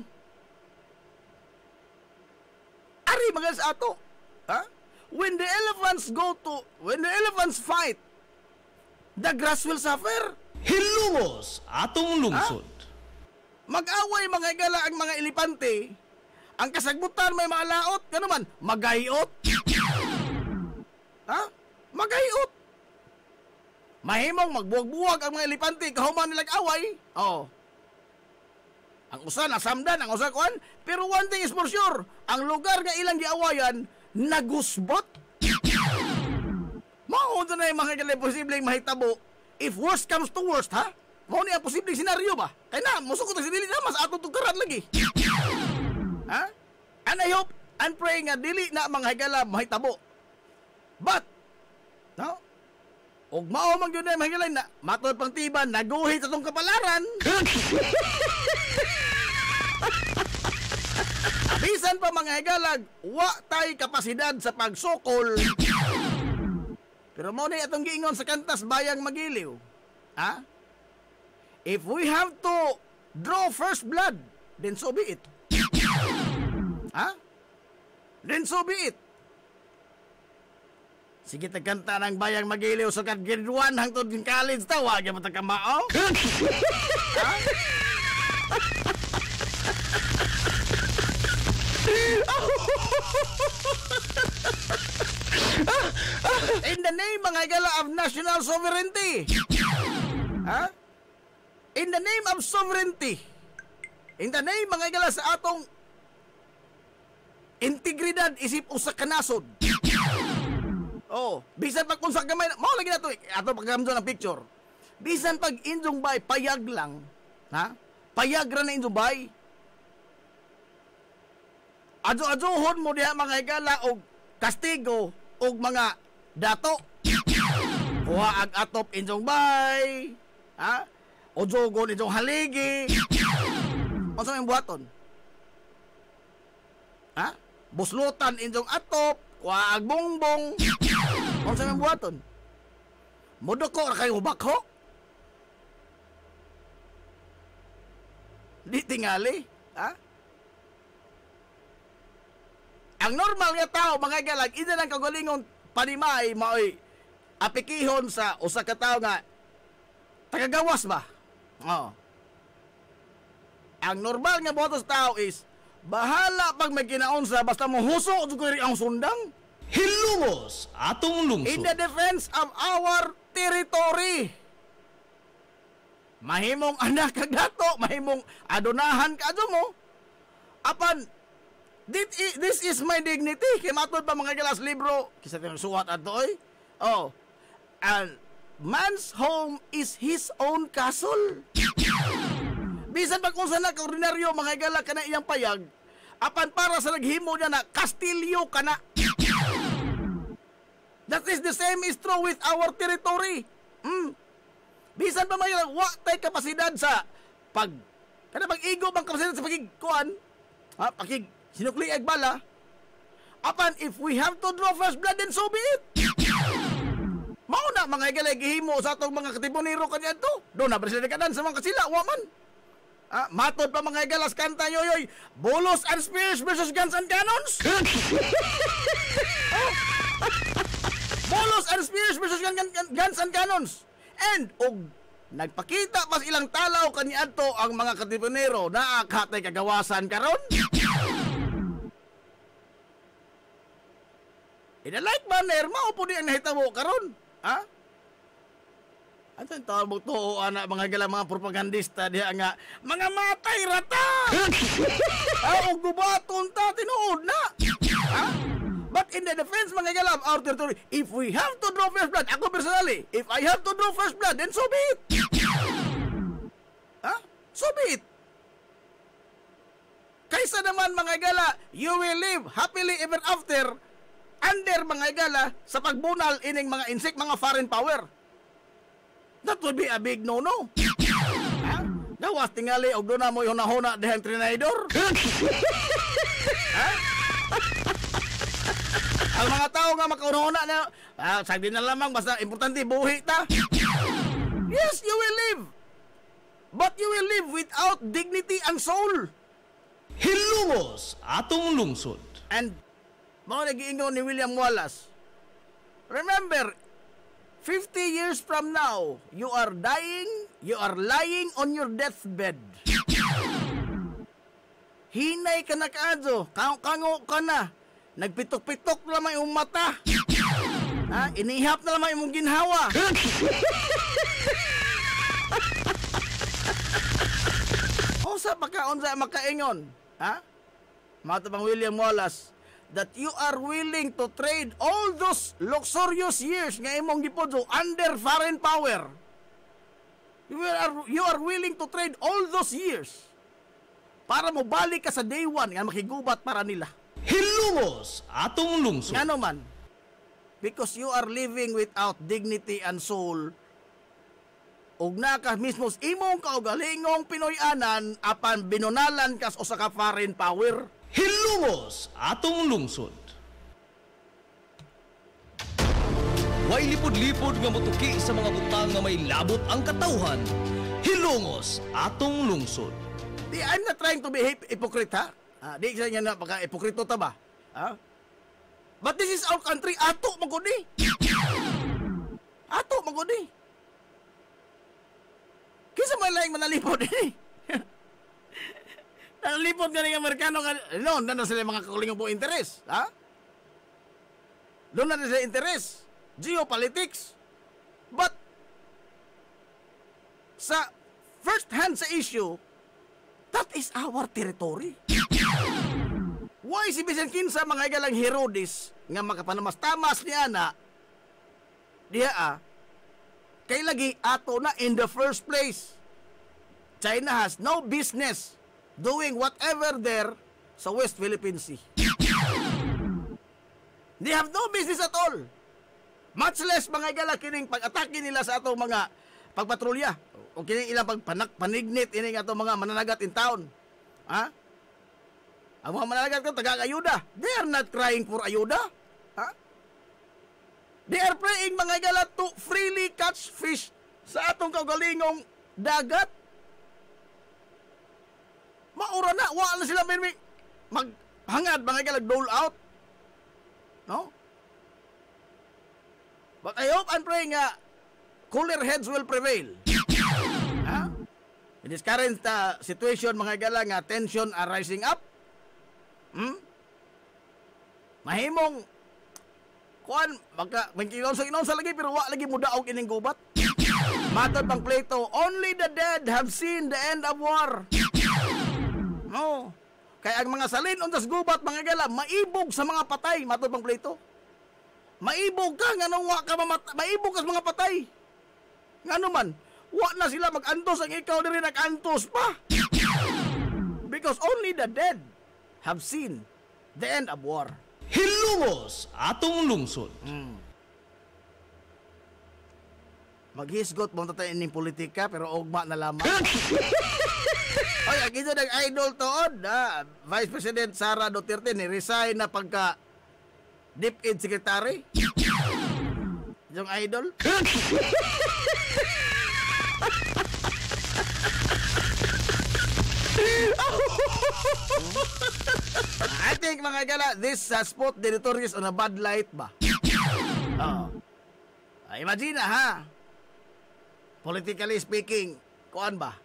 Ari mga sa ato. Ha? When the elephants fight, the grass will suffer. Hilungos atong lungsod. Mag-away mga igala ang mga elepante. Ang kasagbutan may mga laot, kano man, magayot. Ha? Magayot. Mahimong magbuwag-buwag ang mga elepante kahuman nilang away. Oh. Ang usa nasamdan, ang usa kuan, pero one thing is for sure, ang lugar nga ilang giawayan nagusbot. Mao na yung mga galay posibleng mahitabo if worst comes to worst, ha? Mao ni ang posibleng senaryo ba? Kaya na, musukot sa dili na mas atong tugaran lagi. Ha? And I hope and pray nga dili na mga higala mahitabo. But no? Og mao man gyud na mga higala na matod pang tiban naguhit sa tong kapalaran. Bisan pa mga higalag, wa tay kapasidad sa pagsukol. Pero mo na atong giingon sa kantas Bayang Magiliw. Ha? If we have to draw first blood, then so be it. Ha? Then so be it. Sige tagkanta ng Bayang Magiliw sa grade 1 hangtod in college tawa gyud mo tagamao. Ha? In the name mga igala of national sovereignty. Ha? In the name of sovereignty. In the name mga igala sa atong integridad isip usa ka nasod. Oh, bisan pag unsa gamay, mao lagi nato ato pagkamdo ng picture. Bisan pag injong bay payag lang, ha? Payag ra na injong bay. Adyo-adyohon mo diha mga igala og kastigo og mga dato. Kuha ag atop injong bay, ha? O jogon injong haligi. Unsa may buhaton? Ha? Buslutan injong atop, kuha ag bongbong. Unsa may buhaton? Modoko ra kayo bakho? Di tingali, ha? Ang normal nga tao mga galag ina lang kagalingon panimay maoy apikihon sa usa ka tawo nga tagagawas ba. Oh. Ang normal nga buhaton sa tao is bahala pag may kinaunsa basta mohuso ug ang sundang. Hilungos atong lungsod. In the defense of our territory. mahimong anak kag dato, mahimong adonahan ka mo. Apan this is my dignity. Kay matod pa mga galas libro, kisa tayong suwat ato oy. Oh. And man's home is his own castle. Bisan pag kung sana ka ordinaryo mga gala kana iyang payag, apan para sa naghimo niya na kastilyo kana. That is the same is true with our territory. Bisan pa mga wa tay kapasidad sa pag kada pag-igo bang kapasidad sa pagikuan, pagig sinukli ag bala. Apan if we have to draw first blood, then so be it. Mao na mga galay gihimo sa atong mga katipuniro kanya to. Do na sila kadan sa mga kasila waman. Matod pa mga galas kanta yoyoy, Bulos and Spears versus Guns and Cannons. Bulos and Spears versus Guns and Cannons. And nagpakita pas ilang talaw kaniadto ang mga katipuniro na akatay kagawasan karon. In a like manner, mao po di ang nahitabo karon. Ano yung tawag to, anak mga gala mga propagandista diha nga, mga matay rata! O gubaton ta, tinuod na! But in the defense mga gala, our territory, if we have to draw first blood, ako personally, if I have to draw first blood, then so be it! So be it! Kaysa naman mga gala, you will live happily ever after under mga gala sa pagbunal ining mga insect, mga foreign power. That would be a big no-no. Gawas tingali og doon na mo yung nahuna dihang trinidor. Ang mga tao nga makaunahuna na, sagdi na lamang, basta importante buhi ta. Yes, you will live. But you will live without dignity and soul. Hilumos atong lungsod. And mga nag-iingon ni William Wallace, remember, 50 years from now, you are dying, you are lying on your deathbed. Hinay ka na kaadyo, kango ka na, nagpitok-pitok na naman yung mata. Inihap na naman yung ginhawa. O sa pagkaon sa makaingon, Mata pang William Wallace, that you are willing to trade all those luxurious years nga imong gipodyo under foreign power. You are willing to trade all those years para mo balik ka sa day one nga makigubat para nila. Hilumos atong lungsod. Ngano man? Because you are living without dignity and soul. Ug na ka mismo imong kaugalingong Pinoy-anan apan binunalan kas usa ka foreign power. Hilumos atong lungsod. Way lipod-lipod nga motuki sa mga butang nga may labot ang katawhan. Hilumos atong lungsod. I'm not trying to be hypocrite, ha? Di sa niya na pagka-hipokrito ta ba? But this is our country. Ato magudi. Ato magudi. Kisa may laing manalipod eh. Nalipod nga ng Amerikano nga, no, na sila mga kakulingong po interes, ha? Doon na sila interes, geopolitics. But, sa first hand sa issue, that is our territory. Why si Bisan Kinsa mga igalang Herodes nga makapanamas-tamas niya na diya kay lagi ato na in the first place. China has no business doing whatever there sa West Philippine Sea. They have no business at all. Much less mga igala kining pag-atake nila sa atong mga pagpatrolya o kining ilang panignit ining atong mga mananagat in town. Ang mga mananagat ko taga-ayuda. They are not crying for ayuda. They are praying mga igala to freely catch fish sa atong kaugalingong dagat. Maura na, wala sila maghangad mga igala dole out. No? But I hope and pray nga cooler heads will prevail. In this current situation mga igala nga tension are rising up. Mahimong kuan magka inonsa lagi pero wa lagi mudaog ining gubat. Matod pang Plato, only the dead have seen the end of war. No. Kaya ang mga salin undas gubat mga gala, maibog sa mga patay, matod pang Plato. Maibog ka nga nung wa ka maibog ka sa mga patay. Ngano man, wa na sila mag-antos ang ikaw diri nag-antos pa. Because only the dead have seen the end of war. Hilungos atong lungsod. Maghisgot mo tayo ining politika pero ugma na lamang. Oy, ang ito ng idol toon, Vice President Sara Duterte ni-resign na pagka DepEd Secretary. Yung idol. I think mga gala, this spot the notorious on a bad light ba? Imagine ha. Politically speaking, kuan ba?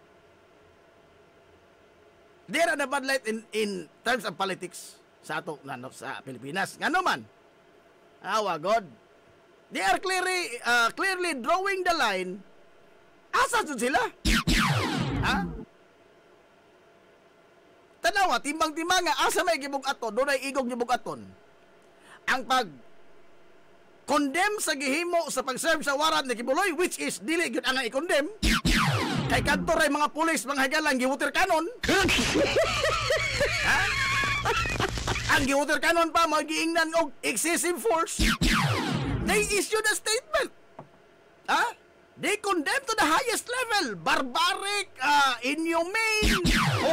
There are the bad light in terms of politics sa ato sa Pilipinas. Ngano man? Awa God. They are clearly drawing the line. Asa jud sila? Ha? Tanawa, timbang-timbang nga asa may gibug-aton, dunay igong gibug-aton. Ang condemn sa gihimo sa pag-serve sa warrant ni Kibuloy, which is dili gyud ang i-condemn. Kay kadto ray mga pulis mga hagalang giwater cannon. Ha? Ang giwater cannon pa magiingnan og excessive force. They issued a statement. Ha? They condemn to the highest level, barbaric, inhumane,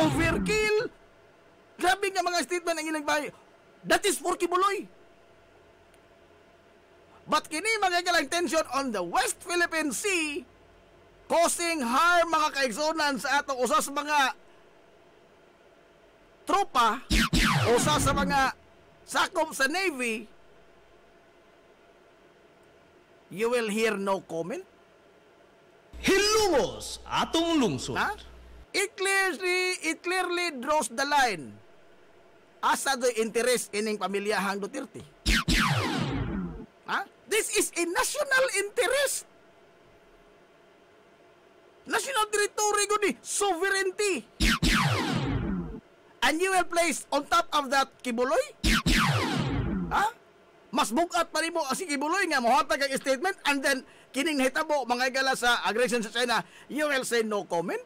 overkill. Grabe nga mga statement ang ilang bahay. That is for Kibuloy. But kini magagalang tension on the West Philippine Sea, causing harm mga kaigsunan sa atong usa sa mga tropa, usa sa mga sakop sa Navy. You will hear no comment. Hilungos atong lungsod. Ha? It clearly draws the line. Asa do'y interest ining pamilyahang Duterte. Ha? This is a national interest. National territory gudi, sovereignty. And you will place on top of that Kibuloy? Ha? Mas bugat pa rin mo si Kibuloy nga mohatag ang statement and then kining nahitabo mga igala sa aggression sa China, you will say no comment?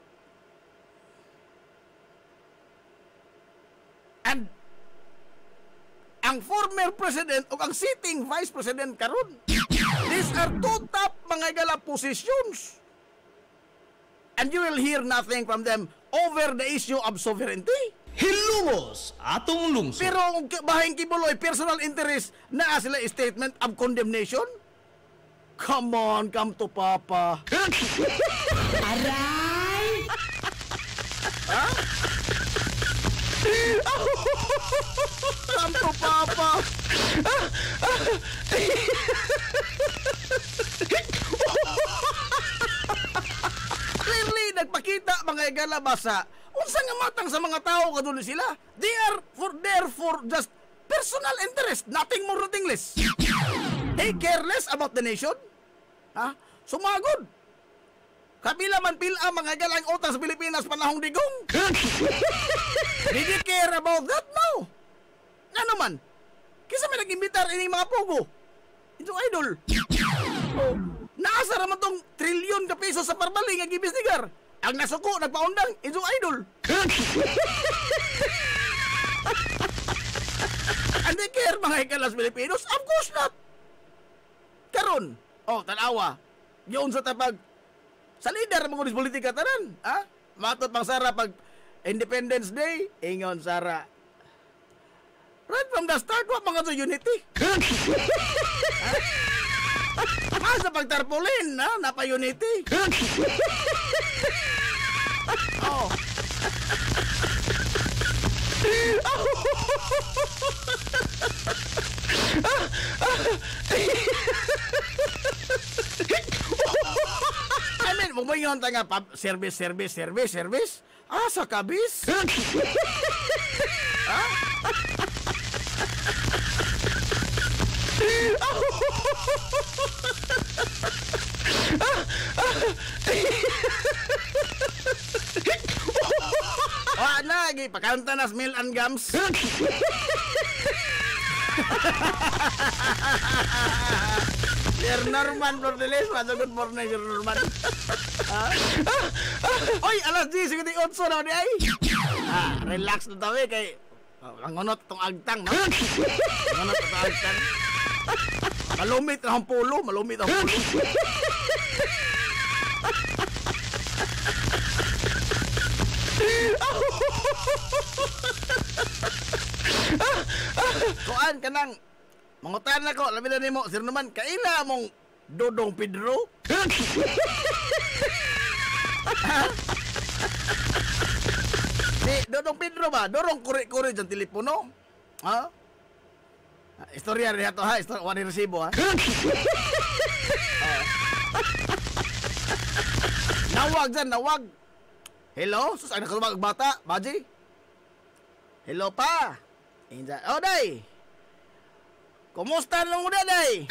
And ang former president o ang sitting vice president karon, these are two top mga igala positions. And you will hear nothing from them over the issue of sovereignty. Hilungos atong lungsod. Pero bahing Kibuloy, personal interest na sila statement of condemnation. Come on, come to Papa. Aray! Ha? Come to Papa. Clearly, nagpakita mga igala basa unsa nga matang sa mga tao kaduli sila. They are there for just personal interest, nothing more, nothing less. They care less about the nation. Ha? Sumagod. Kabila man pila mga galang utang sa Pilipinas panahong digong. Did you care about that? No. Ano man? Kisa may nag-imbitar ining mga pugo. Itong idol. Oh, naasa raman tong trilyon ka peso sa parbaling ang gibisnigar. Ang nasuko, nagpaundang, itong idol. And they care mga ikalas Pilipinos? Of course not. Karon, tanawa, yun sa tapag, sa leader mga kunis politika tanan, ha? Matot pang Sara pag Independence Day, ingon Sara. Right from the start, wa mga to unity. Sa pagtarpulin, ha? Napa-unity. Oh. I mean, mumayon ta nga service. Sa kabis? Ha? Lagi pakanta na Smil and Gums. Sir Norman Bordeles, good morning Sir Norman. Oy, alas 10:58 na di ay. Relax na tayo kay langonot tong agtang, no? Langonot tong agtang. Malumit ang pulo, malumit ang pulo. Kuan kanang mangutan na ko, labi na nimo, sir naman, kaila mong Dodong Pedro? Di, Dodong Pedro ba? Dorong kuri-kuri dyan telepono? Ha? Istorya rin ito ha, wani resibo ha? Nawag dyan, nawag. Hello? Sus, ay nakatubag bata, Baji? Hello pa? Oh, day! Kumusta lang mo na, day?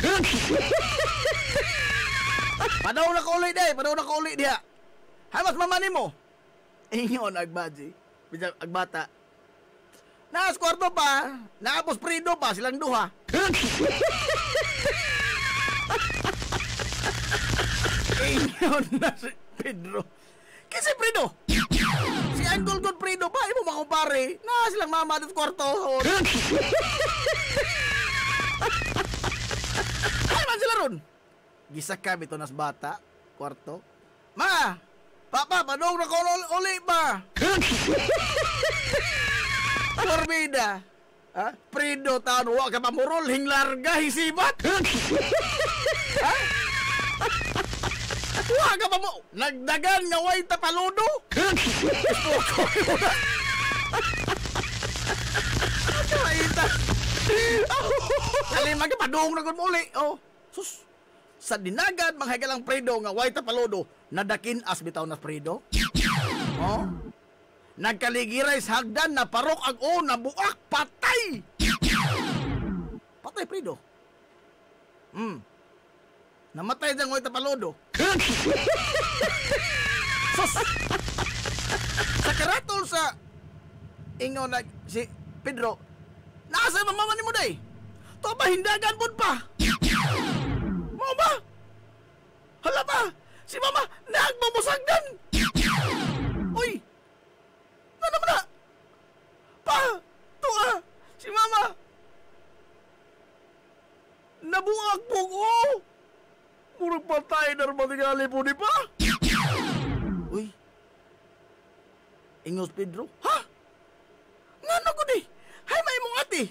Padaw na ka uli, day! Padaw na ka uli diha. Hamas mamani mo? Ingon, agbaji. Bisa, agbata. Naas kwarto pa. Naapos prido pa, silang duha. Ingon na si Pedro. Kasi Prido? Si Uncle God Prido ba? Imo makumpare. Na silang mama at kwarto. Ay man sila ron. Gisakam ito nas bata. Kwarto. Ma! Papa, padong na ko uli ba? Forbida. Ha? Prido taon. Huwag ka pamurol. Hinglarga, hisibat. Ha? Wah ka pa mo! Nagdagan nga way tapaludo! Kaita! Kalimag ka padung na kung muli! Oh, sus! Sa dinagan, manghigalang Prido nga way tapaludo, nadakin as bitaw na Prido? Oh? Nagkaligiray sa hagdan na parok ag o nabuak! Patay! Patay Prido? Namatay dyan way tapaludo. Sus! Sa karatol sa ingon na si Pedro, nasa mama ni mo day? To ba hindagan po pa? Mo ba? Hala ba? Si mama nagmamusagdan! Uy! Ano naman na? Pa! Tuwa! Si mama! Nabuak po ko! Purong patay na matingali po di pa. Uy. Ingos Pedro. Ha? Ngano ko di? Hay may mong ati.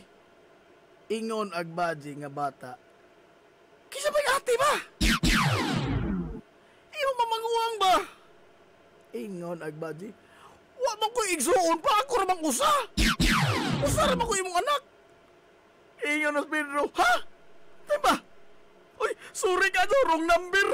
Ingon agbaji nga bata. Kisa may ati ba? Iyo mamanguang ba? Ingon agbaji. Wa man ko igsuon pa ako ramang usa. Usa ramang ko imong anak. Ingon as Pedro. Ha? Diba? Uy, sorry ka doon, wrong number.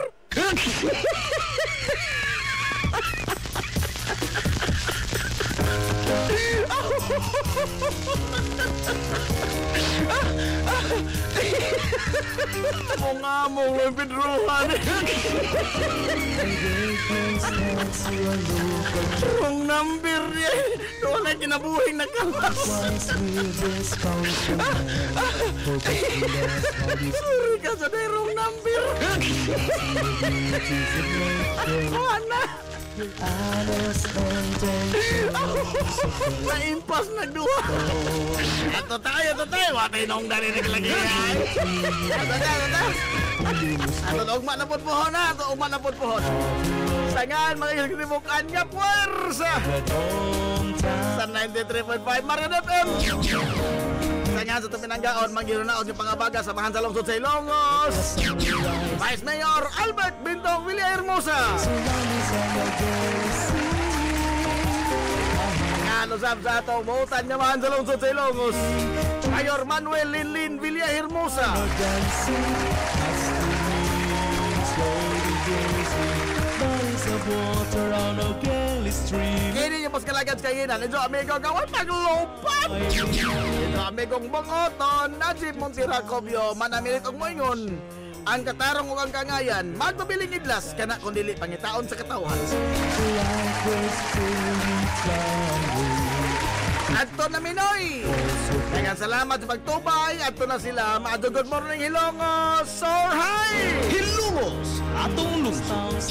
Mong may pidruhan. Wrong number niya. Doon na kinabuhing nakalas. Sorry ka sa day, wrong number. Mana? Naimpas nagduha. Ito tayo. Watay nung darinig lagi yan. Ito ugma na po pohon na. Ito ugma na po pohon. Sangan mga isinimukan niya puwersa. Sa 93.5 Marian FM. Sangan sa Tuminanggaon, maghirunaon yung pangabaga sa Mahan sa Lungsod sa Ilongos. Vice Mayor Albert Bintong Villahermosa. Ano sab sa ato, buutan niya Mahan sa Lungsod sa Ilongos. Mayor Manuel Linlin Villahermosa. Kini niyo pas kalagad sa kayinan. Ito amigo kawan paglupat. Ito amigong Bongoton, Najib Montiracobio, manamilit og moingon. ang katarong ug ang kangayan magpabiling idlas kana kun dili pangitaon sa katawhan. Adto na Minoy. Daghang salamat sa pagtubay. Adto na sila. Maadto good morning Hilongos. Soar high. Hilongos atong lungsod.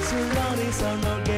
Surrounding some of